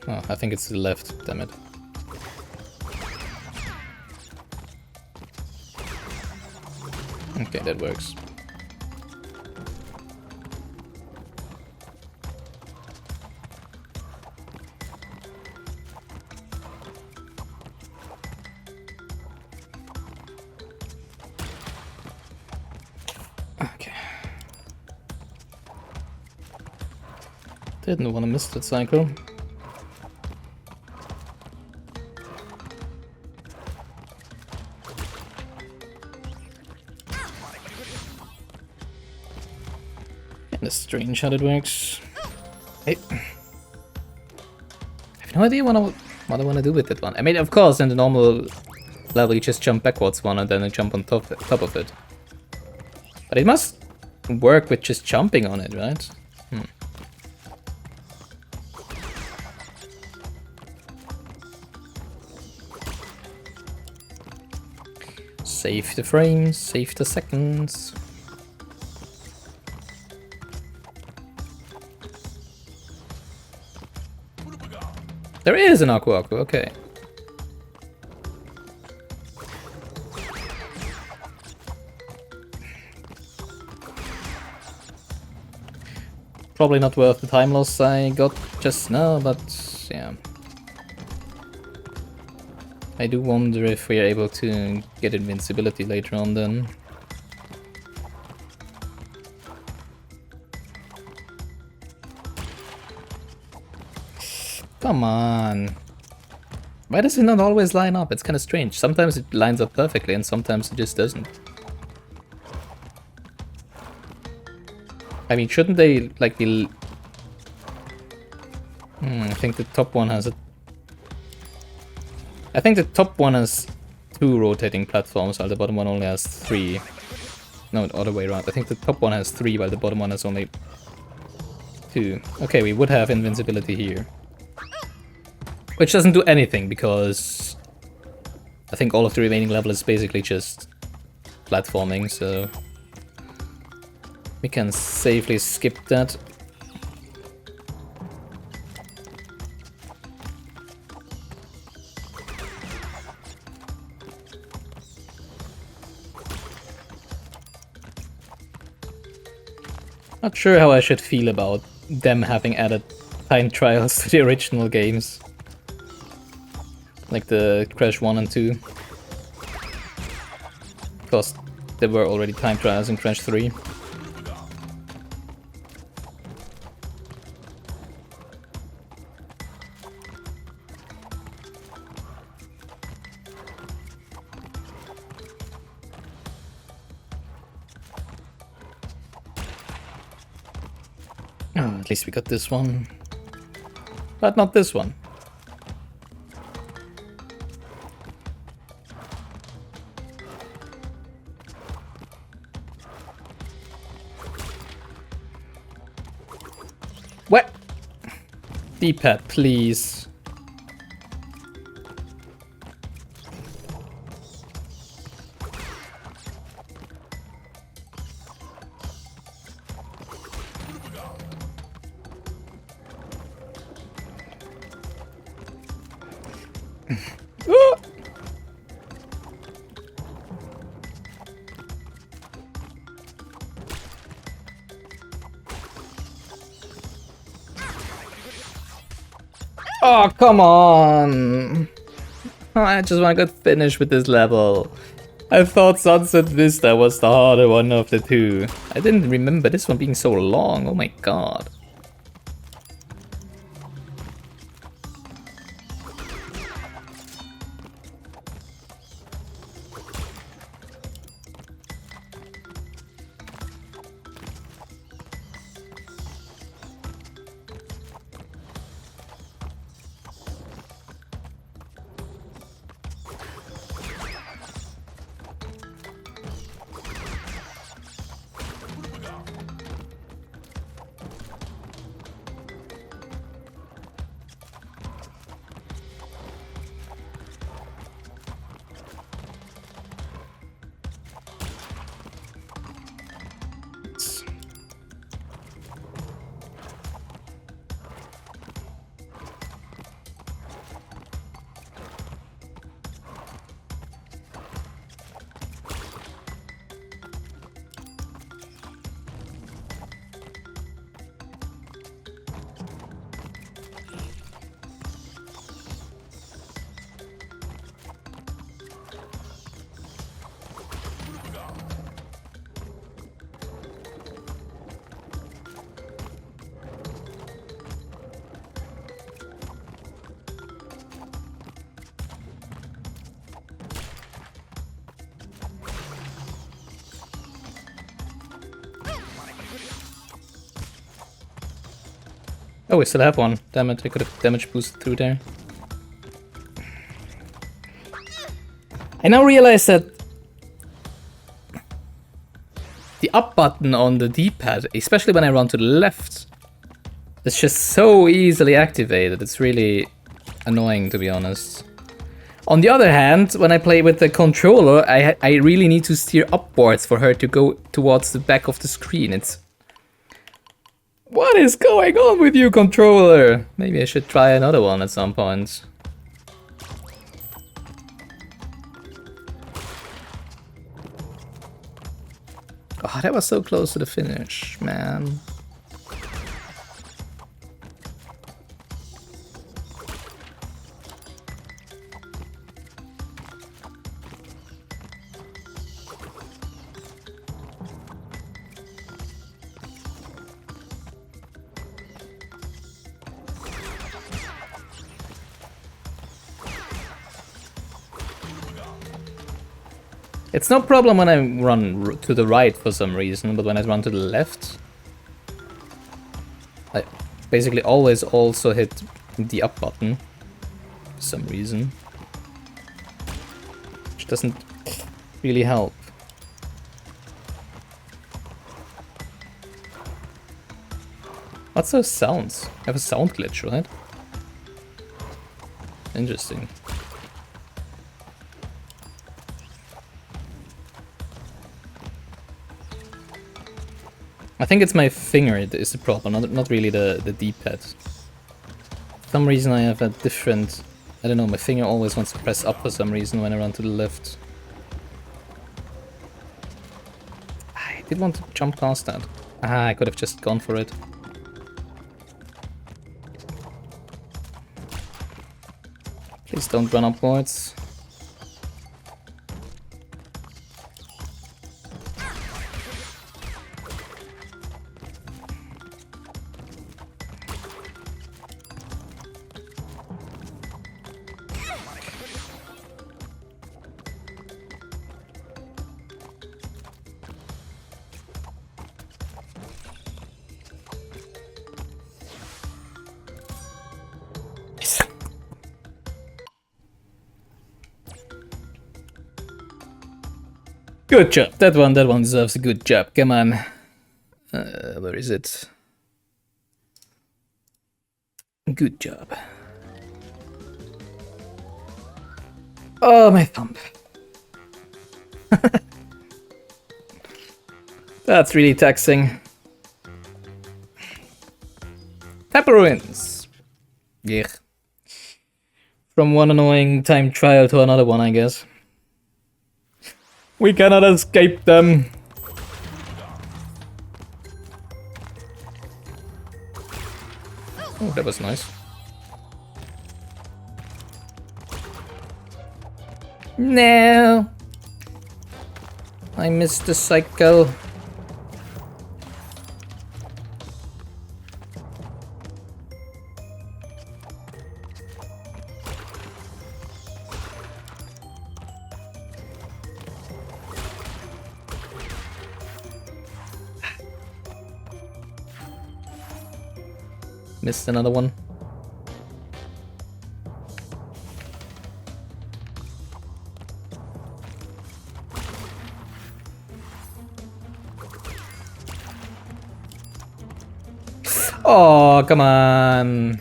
Oh, I think it's to the left, damn it. Okay, that works. Didn't want to miss that cycle. And a strange how it works. Hey. I have no idea what I want to do with that one. I mean, of course, in the normal level you just jump backwards one and then you jump on top of it. But it must work with just jumping on it, right? Save the frames, save the seconds. There is an Aku, okay. Probably not worth the time loss I got just now, but yeah. I do wonder if we are able to get invincibility later on then. Come on. Why does it not always line up? It's kind of strange. Sometimes it lines up perfectly and sometimes it just doesn't. I mean, shouldn't they like be... I think the top one has a... I think the top one has 2 rotating platforms while the bottom one only has 3. No, the other way around. I think the top one has 3 while the bottom one has only 2. Okay, we would have invincibility here. Which doesn't do anything because I think all of the remaining level is basically just platforming, so we can safely skip that. Not sure how I should feel about them having added time trials to the original games. Like the Crash 1 and 2. Because there were already time trials in Crash 3. Oh, at least we got this one. But not this one. What? D-pad, please. Oh, come on! Oh, I just want to get finished with this level. I thought Sunset Vista was the harder one of the 2. I didn't remember this one being so long, oh my god. Oh, we still have one. Damn it, I could have damage boosted through there. I now realize that the up button on the D-pad, especially when I run to the left, is just so easily activated. It's really annoying, to be honest. On the other hand, when I play with the controller, I really need to steer upwards for her to go towards the back of the screen. It's... What is going on with you, controller? Maybe I should try another one at some point. Oh, that was so close to the finish, man. It's no problem when I run to the right for some reason, but when I run to the left, I basically always also hit the up button for some reason, which doesn't really help. What's those sounds? I have a sound glitch, right? Interesting. I think it's my finger is the problem, not really the D-pad. For some reason I have a different... I don't know, my finger always wants to press up for some reason when I run to the left. I did want to jump past that. Ah, I could have just gone for it. Please don't run upwards. Good job. That one deserves a good job. Come on. Where is it? Good job. Oh, my thumb. That's really taxing. Temple Ruins. Yeah. From one annoying time trial to another one, I guess. We cannot escape them. Oh, that was nice. No. I missed the cycle. Missed another one. Oh, come on.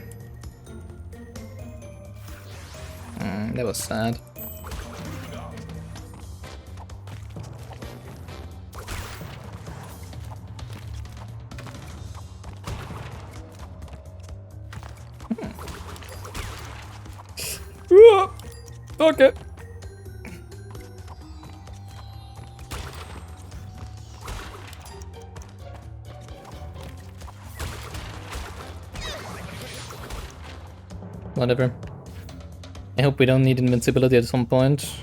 That was sad. Okay. Whatever. I hope we don't need invincibility at some point.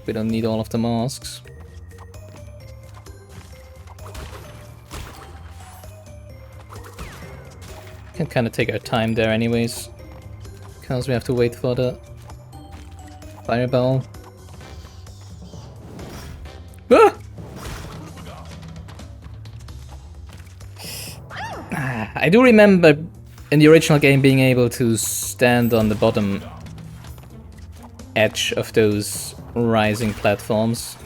We don't need all of the masks. Can kind of take our time there anyways, because we have to wait for the fireball. Ah! I do remember in the original game being able to stand on the bottom edge of those rising platforms.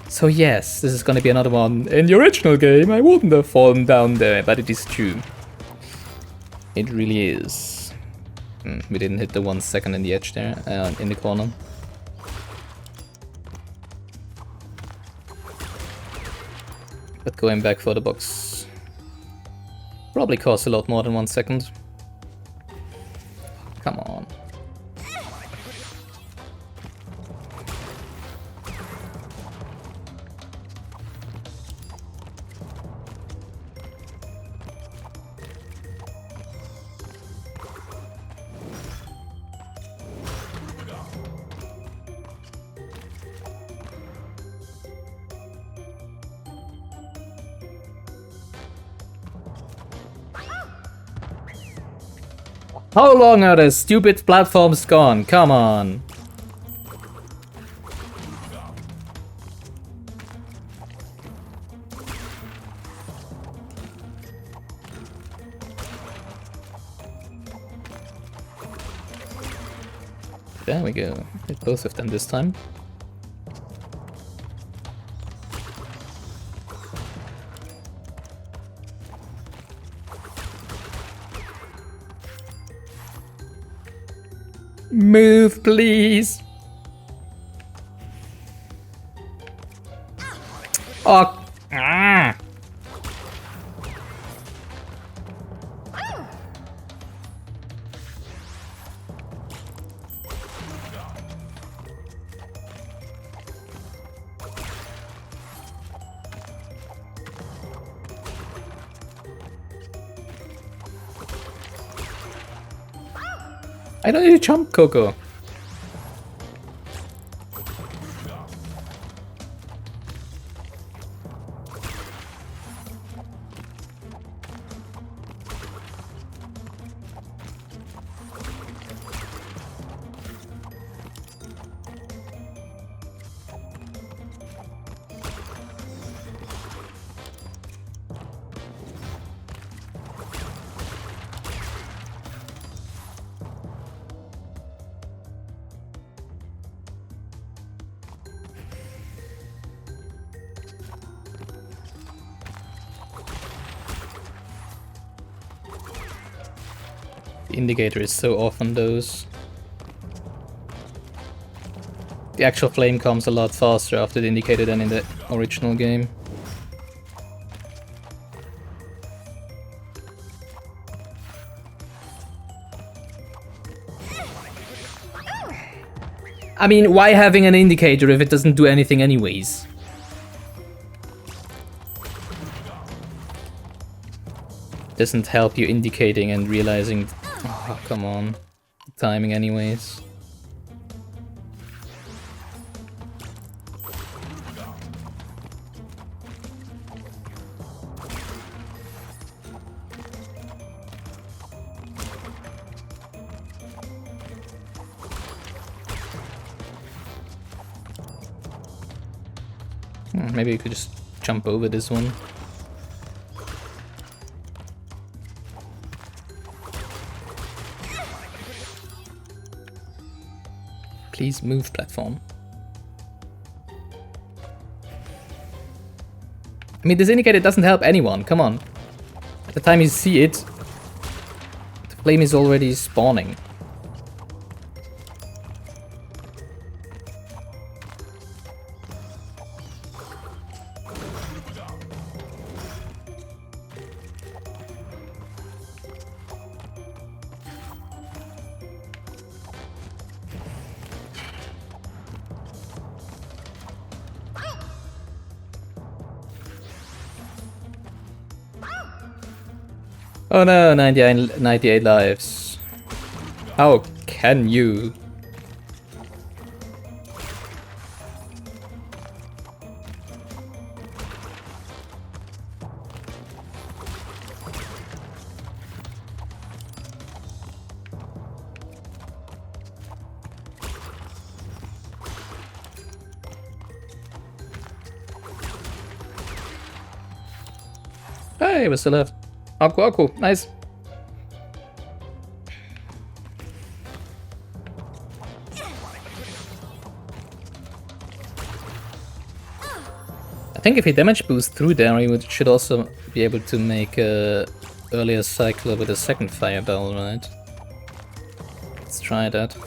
So yes, this is gonna be another one. In the original game I wouldn't have fallen down there, but it is true. It really is. We didn't hit the 1 second in the edge there, in the corner. But going back for the box probably costs a lot more than 1 second. Come on. How long are the stupid platforms gone? Come on. There we go. Hit both of them this time. Move, please. Oh. Ah. I don't need to jump, Coco. The indicator is so off on those. The actual flame comes a lot faster after the indicator than in the original game. I mean, why having an indicator if it doesn't do anything anyways? Doesn't help you indicating and realizing... Oh, come on. Timing anyways. Maybe you could just jump over this one. Please move, platform. I mean, this indicator doesn't help anyone, come on. At the time you see it, the flame is already spawning. Oh no, 98 lives. How can you? Hey, we're still left. Aku, nice. I think if he damage boosts through there, he should also be able to make a earlier cycle with a second fireball, right? Let's try that.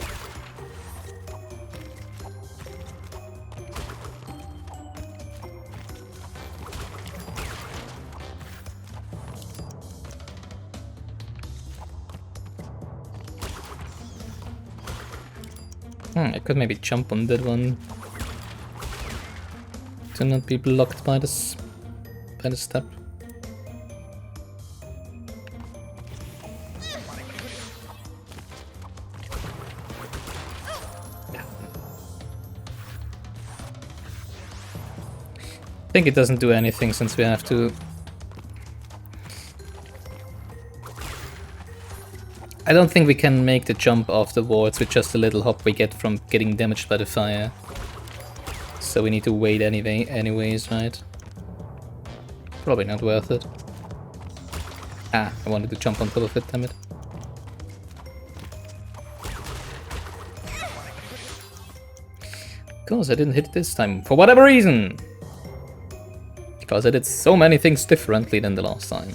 I could maybe jump on that one to not be blocked by the step. I think it doesn't do anything since we have to... I don't think we can make the jump off the wards with just a little hop we get from getting damaged by the fire. So we need to wait anyways, right? Probably not worth it. Ah, I wanted to jump on top of it, damn it. Because I didn't hit it this time, for whatever reason. Because I did so many things differently than the last time.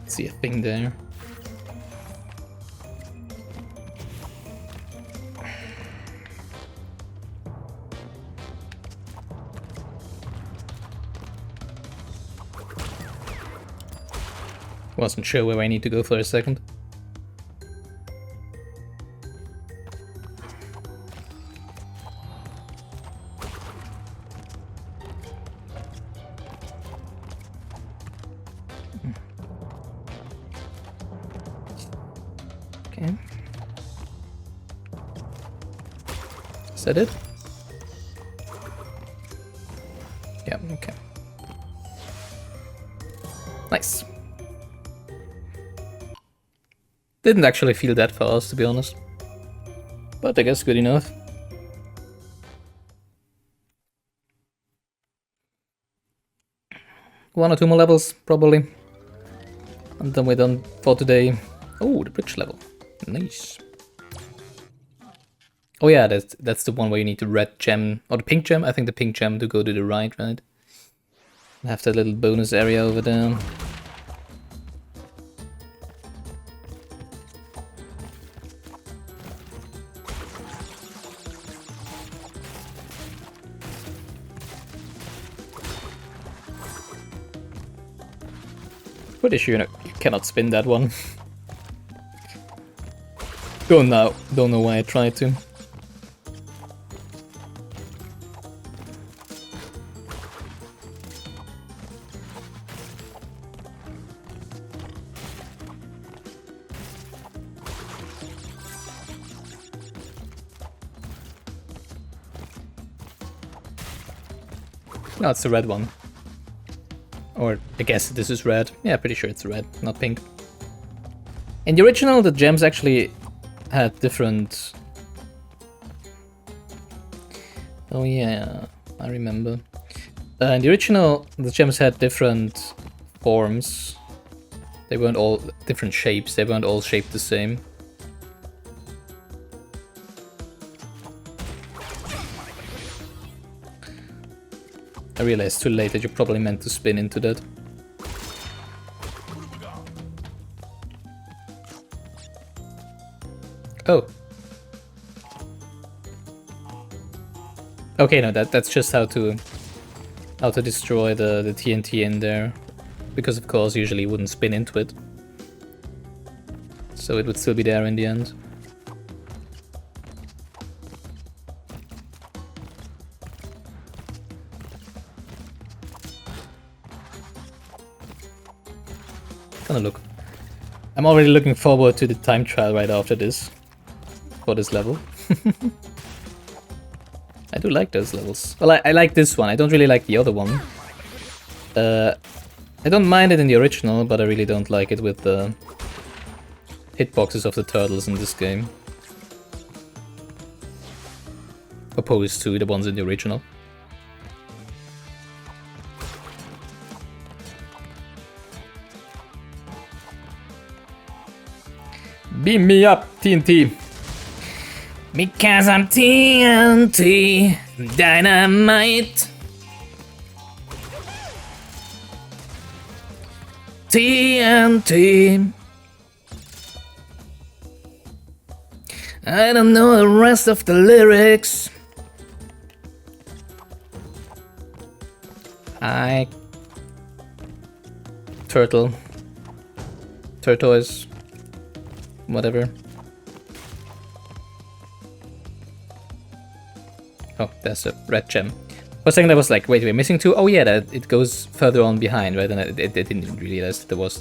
See a thing there. Wasn't sure where I need to go for a second. Okay. Is that it? Yeah, okay. Nice. Didn't actually feel that fast, to be honest. But I guess good enough. One or two more levels, probably. And then we're done for today. Oh, the bridge level. Nice. Oh yeah, that's the one where you need the red gem, or the pink gem. I think the pink gem to go to the right? Have that little bonus area over there. Pretty sure you cannot spin that one. Don't know why I tried to. No, it's the red one. Or I guess this is red. Yeah, pretty sure it's red, not pink. In the original, the gems actually had different... Oh yeah, I remember. In the original, the gems had different forms. They weren't all different shapes, they weren't all shaped the same. I realized too late that you probably meant to spin into that. Oh. Okay, no, that's just how to destroy the TNT in there. Because of course usually you wouldn't spin into it. So it would still be there in the end. Gonna look. I'm already looking forward to the time trial right after this. For this level. I do like those levels. Well, I like this one. I don't really like the other one. I don't mind it in the original, but I really don't like it with the hitboxes of the turtles in this game. Opposed to the ones in the original. Beam me up, TNT! Because I'm TNT, dynamite. TNT. I don't know the rest of the lyrics. Hi. Turtle. Turtles. Whatever. Oh, there's a red gem. For a second I was like, wait, we're missing two? Oh yeah, that it goes further on behind, right? And I didn't realize that there was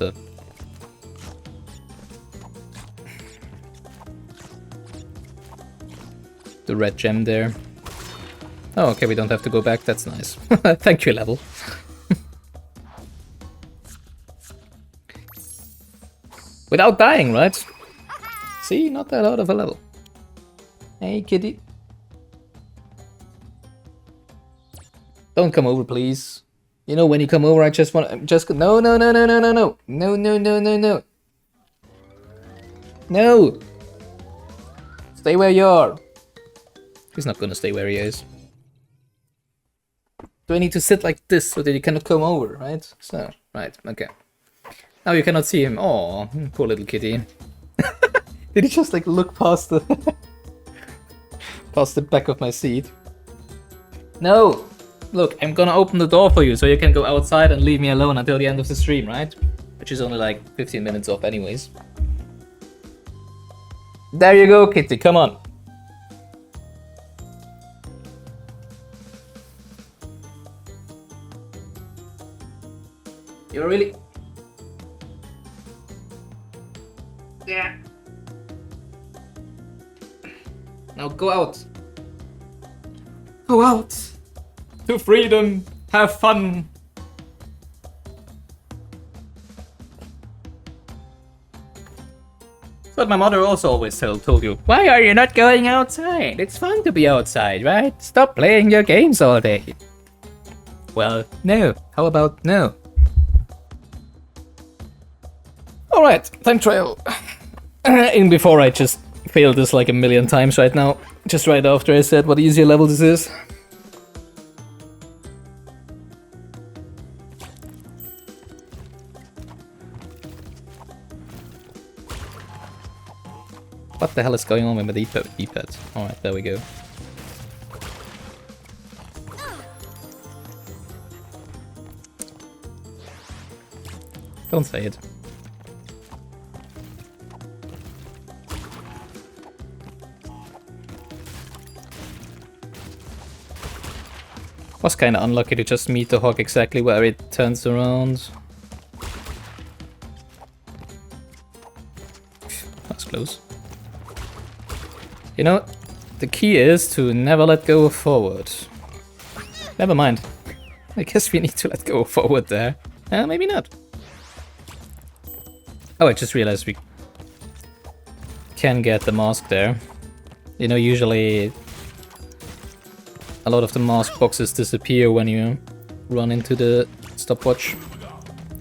the red gem there. Oh, okay, we don't have to go back. That's nice. Thank you, level. Without dying, right? See, not that hard of a level. Hey, kitty. Don't come over, please. You know, when you come over, I just want... No, no, no, no, no, no, no. No, no, no, no, no. No! Stay where you are. He's not gonna stay where he is. Do I need to sit like this so that you cannot come over, right? So, right, okay. Now you cannot see him. Oh, poor little kitty. Did he just like look past the... past the back of my seat? No! Look, I'm gonna open the door for you so you can go outside and leave me alone until the end of the stream, right? Which is only like 15 minutes off anyways. There you go, kitty, come on. You're really... Yeah. Now go out. Go out. To freedom. Have fun. But my mother also always told you, why are you not going outside? It's fun to be outside, right? Stop playing your games all day. Well, no. How about no? Alright, time trial. And before I just failed this like a million times right now. Just right after I said what easier level this is. What the hell is going on with my D-pad? Alright, there we go. Don't say it. Was kinda unlucky to just meet the hog exactly where it turns around. That's close. You know, the key is to never let go of forward. Never mind. I guess we need to let go of forward there. Maybe not. Oh, I just realized we can get the mask there. You know, usually a lot of the mask boxes disappear when you run into the stopwatch.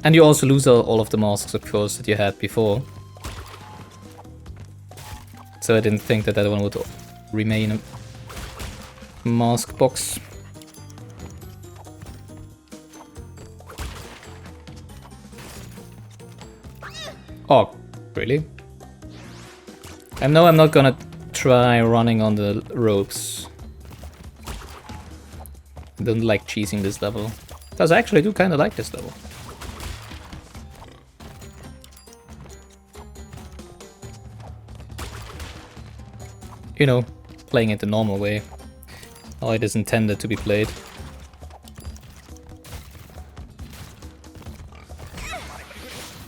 And you also lose all of the masks, of course, that you had before. So I didn't think that one would remain a mask box. Oh, really? I know I'm not gonna try running on the ropes. I don't like cheesing this level. Because I actually do kind of like this level. You know, playing it the normal way. How it is intended to be played.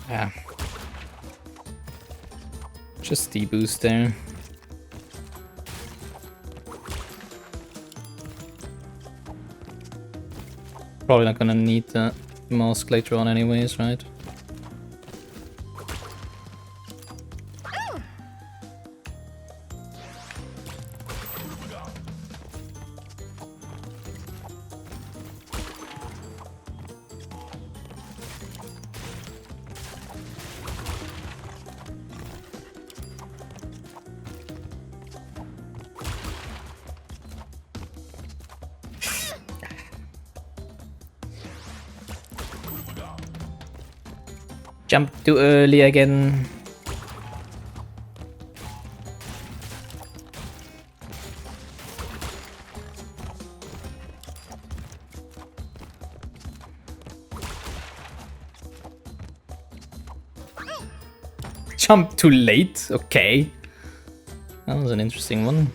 Yeah. Just deboost there. Probably not gonna need the mask later on anyways, right? Jump too early again. Jump too late? Okay. That was an interesting one.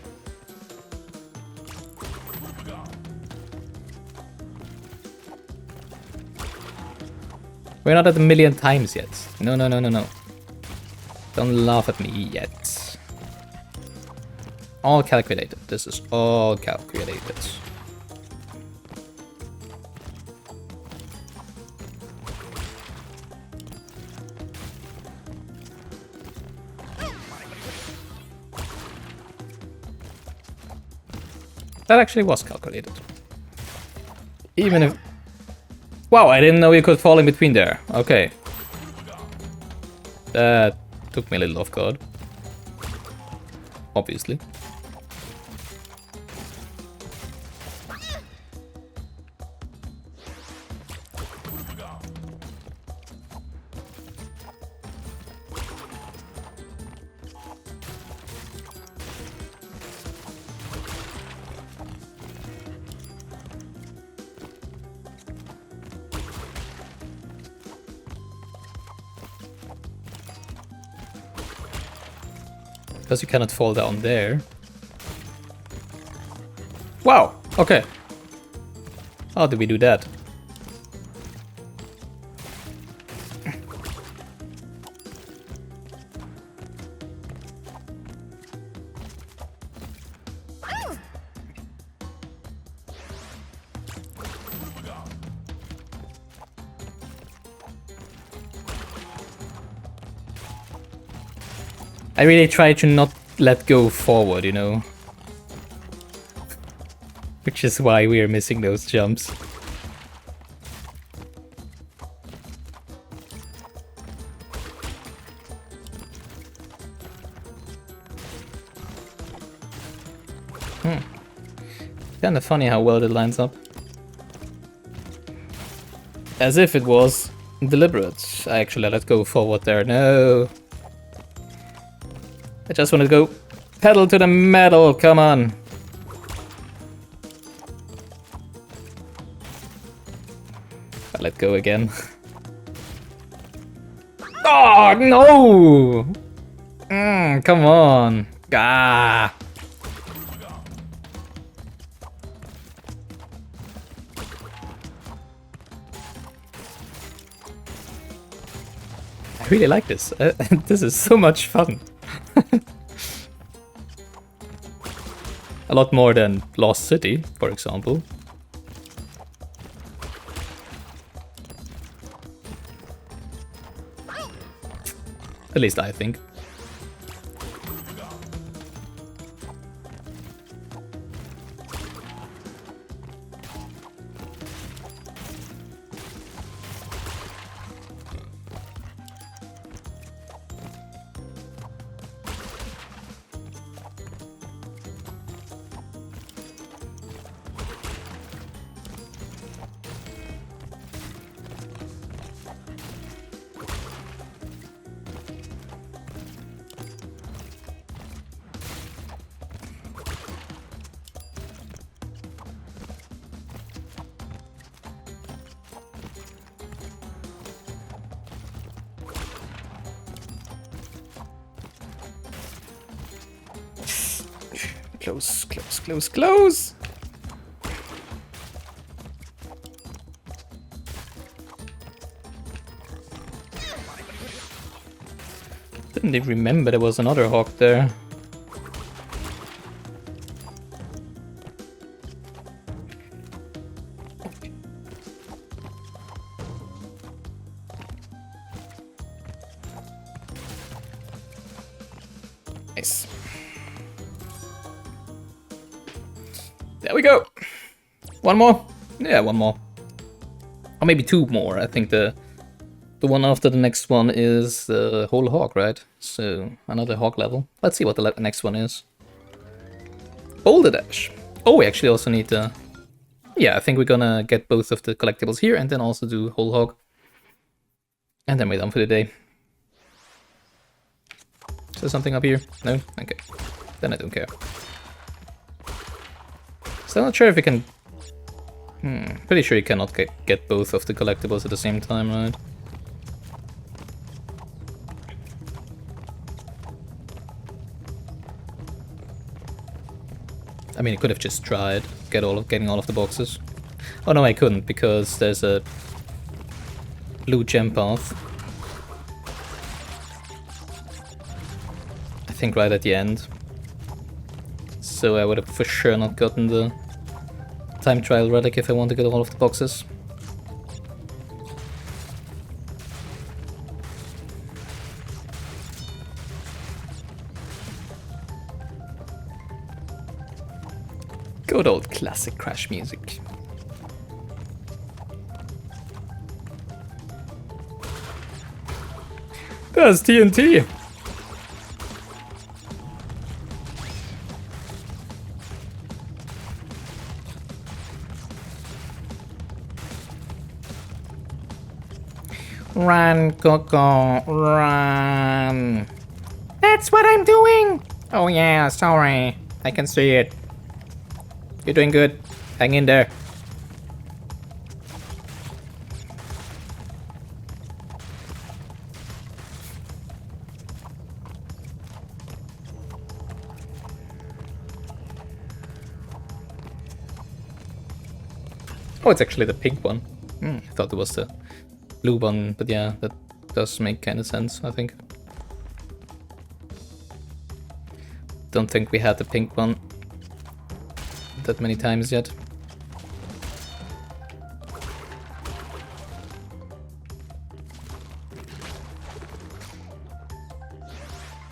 We're not at a million times yet. No, no, no, no, no. Don't laugh at me yet. All calculated. This is all calculated. that actually was calculated. Even if... Wow, I didn't know you could fall in between there. Okay. That took me a little off guard. Obviously. Because you cannot fall down there. Wow, okay. How did we do that? I really try to not let go forward, you know. Which is why we are missing those jumps. Kinda funny how well it lines up. As if it was deliberate. I actually let go forward there. No. I just want to go pedal to the metal, come on. I let go again. Oh, no! Come on. Ah. I really like this. This is so much fun. A lot more than Lost City, for example. At least I think. Close, close, close, close! Didn't even remember there was another hawk there. Nice. There we go. One more? Yeah, one more. Or maybe two more. I think the one after the next one is the whole hawk, right? So another hawk level. Let's see what the next one is. Boulder Dash. Oh, we actually also need the... Yeah, I think we're gonna get both of the collectibles here and then also do whole hawk. And then we're done for the day. Is there something up here? No? Okay. Then I don't care. So I'm not sure if we can... pretty sure you cannot get both of the collectibles at the same time, right? I mean, I could have just tried getting all of the boxes. Oh no, I couldn't, because there's a blue gem path. I think right at the end. So I would have for sure not gotten the time trial relic if I want to get all of the boxes. Good old classic Crash music. There's TNT! Run, Coco, run! That's what I'm doing! Oh yeah, sorry. I can see it. You're doing good. Hang in there. Oh, it's actually the pink one. I thought it was the blue one, but yeah, that does make kind of sense, I think. Don't think we had the pink one that many times yet.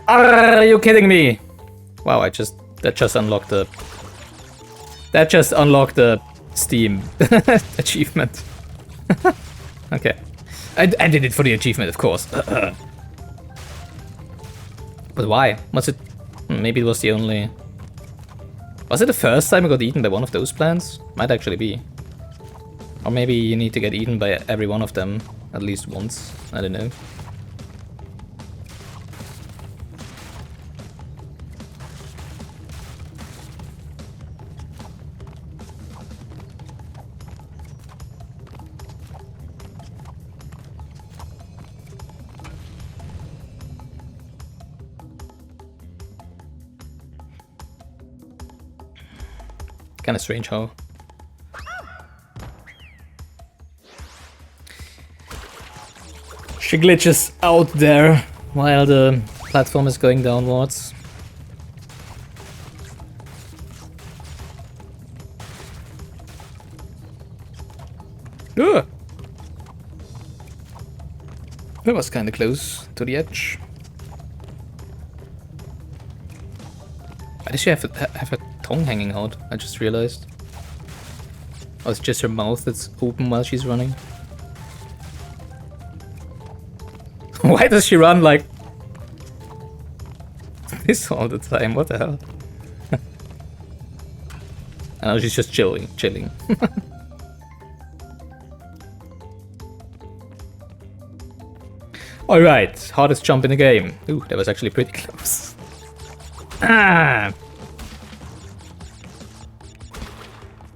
Are you kidding me? Wow, that just unlocked the Steam achievement. Okay. I did it for the achievement, of course. But why? Was it... Maybe it was the only... Was it the first time I got eaten by one of those plants? Might actually be. Or maybe you need to get eaten by every one of them at least once. I don't know. Kind of strange how she glitches out there while the platform is going downwards. Ugh. That was kind of close to the edge. Why does she have a tongue hanging out? I just realized. Oh, it's just her mouth that's open while she's running. Why does she run like this all the time? What the hell? I know she's just chilling. Alright, hardest jump in the game. Ooh, that was actually pretty close. Ah!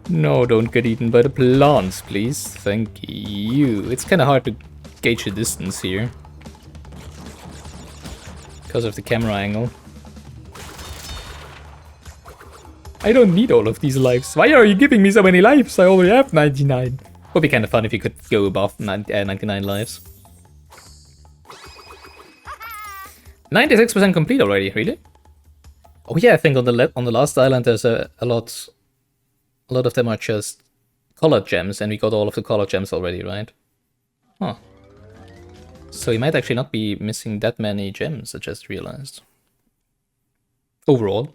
No, don't get eaten by the plants, please. Thank you. It's kind of hard to gauge the distance here because of the camera angle. I don't need all of these lives. Why are you giving me so many lives? I already have 99. Would be kind of fun if you could go above 99 lives. 96% complete already, really? Oh yeah, I think on the last island there's a lot of them are just colored gems, and we got all of the colored gems already, right? Huh. So you might actually not be missing that many gems, I just realized. Overall.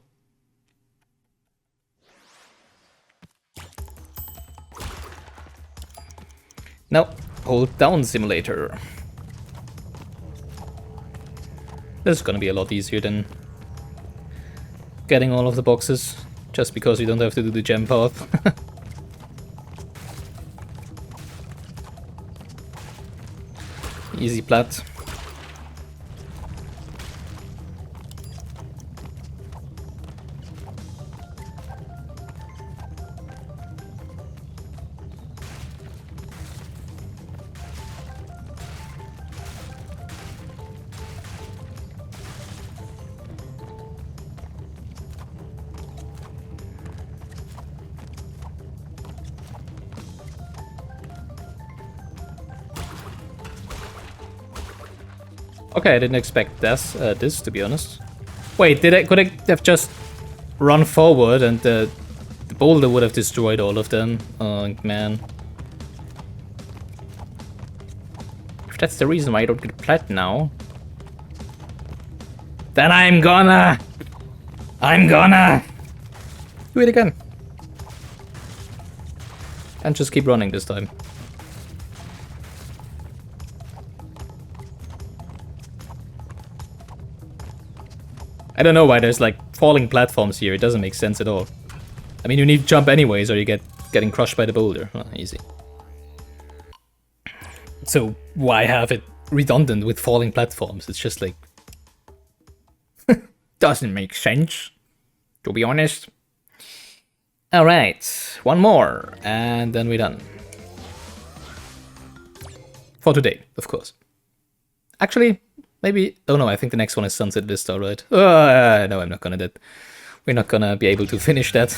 Now, hold down simulator. This is gonna be a lot easier than getting all of the boxes, just because you don't have to do the gem path. Easy plat. Okay, I didn't expect this to be honest. Wait, could I have just run forward and the boulder would have destroyed all of them? Oh man. If that's the reason why I don't get plat now, then I'm gonna do it again. And just keep running this time. I don't know why there's like falling platforms here, it doesn't make sense at all. I mean, you need to jump anyways or you getting crushed by the boulder. Oh, easy. So why have it redundant with falling platforms? It's just like... doesn't make sense, to be honest. Alright, one more, and then we're done. For today, of course. Actually, maybe... Oh no, I think the next one is Sunset Vista, right? No, I'm not gonna do that. We're not gonna be able to finish that.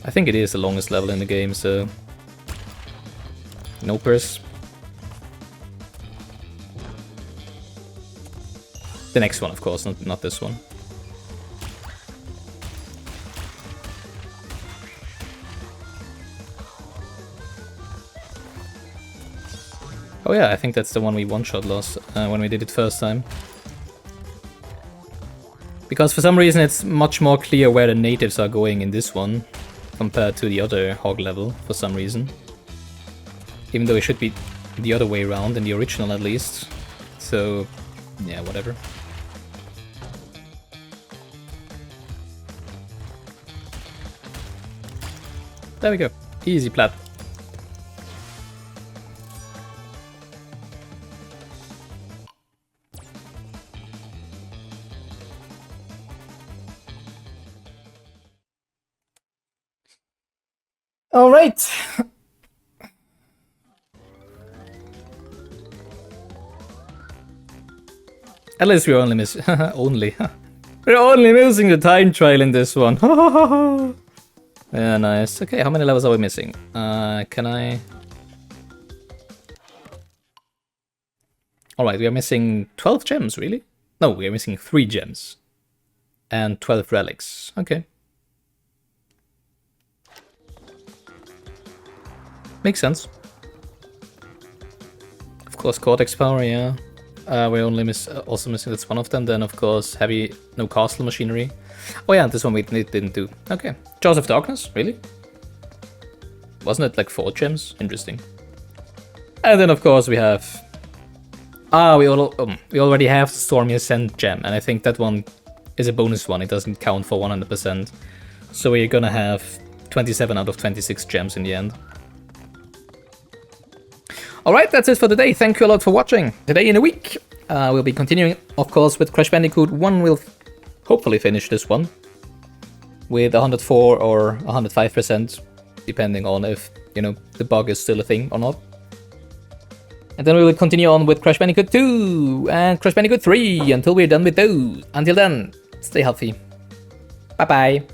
I think it is the longest level in the game, so... No purse. The next one, of course, not this one. Oh yeah, I think that's the one we one-shot lost when we did it first time. Because for some reason it's much more clear where the natives are going in this one compared to the other hog level, for some reason. Even though it should be the other way around, in the original at least. So, yeah, whatever. There we go. Easy plat. All right. At least we're only missing we're only missing the time trial in this one. Yeah, nice. Okay, how many levels are we missing? Can I... Alright, we are missing 12 gems, really? No, we are missing 3 gems. And 12 relics. Okay. Makes sense. Of course, Cortex power, yeah. We only also missing that's one of them. Then, of course, heavy, no castle machinery. Oh yeah, this one we didn't do. Okay. Jaws of Darkness, really? Wasn't it like 4 gems? Interesting. And then, of course, we have... we already have the Stormy Ascent gem, and I think that one is a bonus one. It doesn't count for 100%. So we're gonna have 27 out of 26 gems in the end. Alright, that's it for today. Thank you a lot for watching. Today in a week, we'll be continuing, of course, with Crash Bandicoot 1. We'll hopefully finish this one with 104 or 105%, depending on if, you know, the bug is still a thing or not. And then we will continue on with Crash Bandicoot 2 and Crash Bandicoot 3 until we're done with those. Until then, stay healthy. Bye-bye.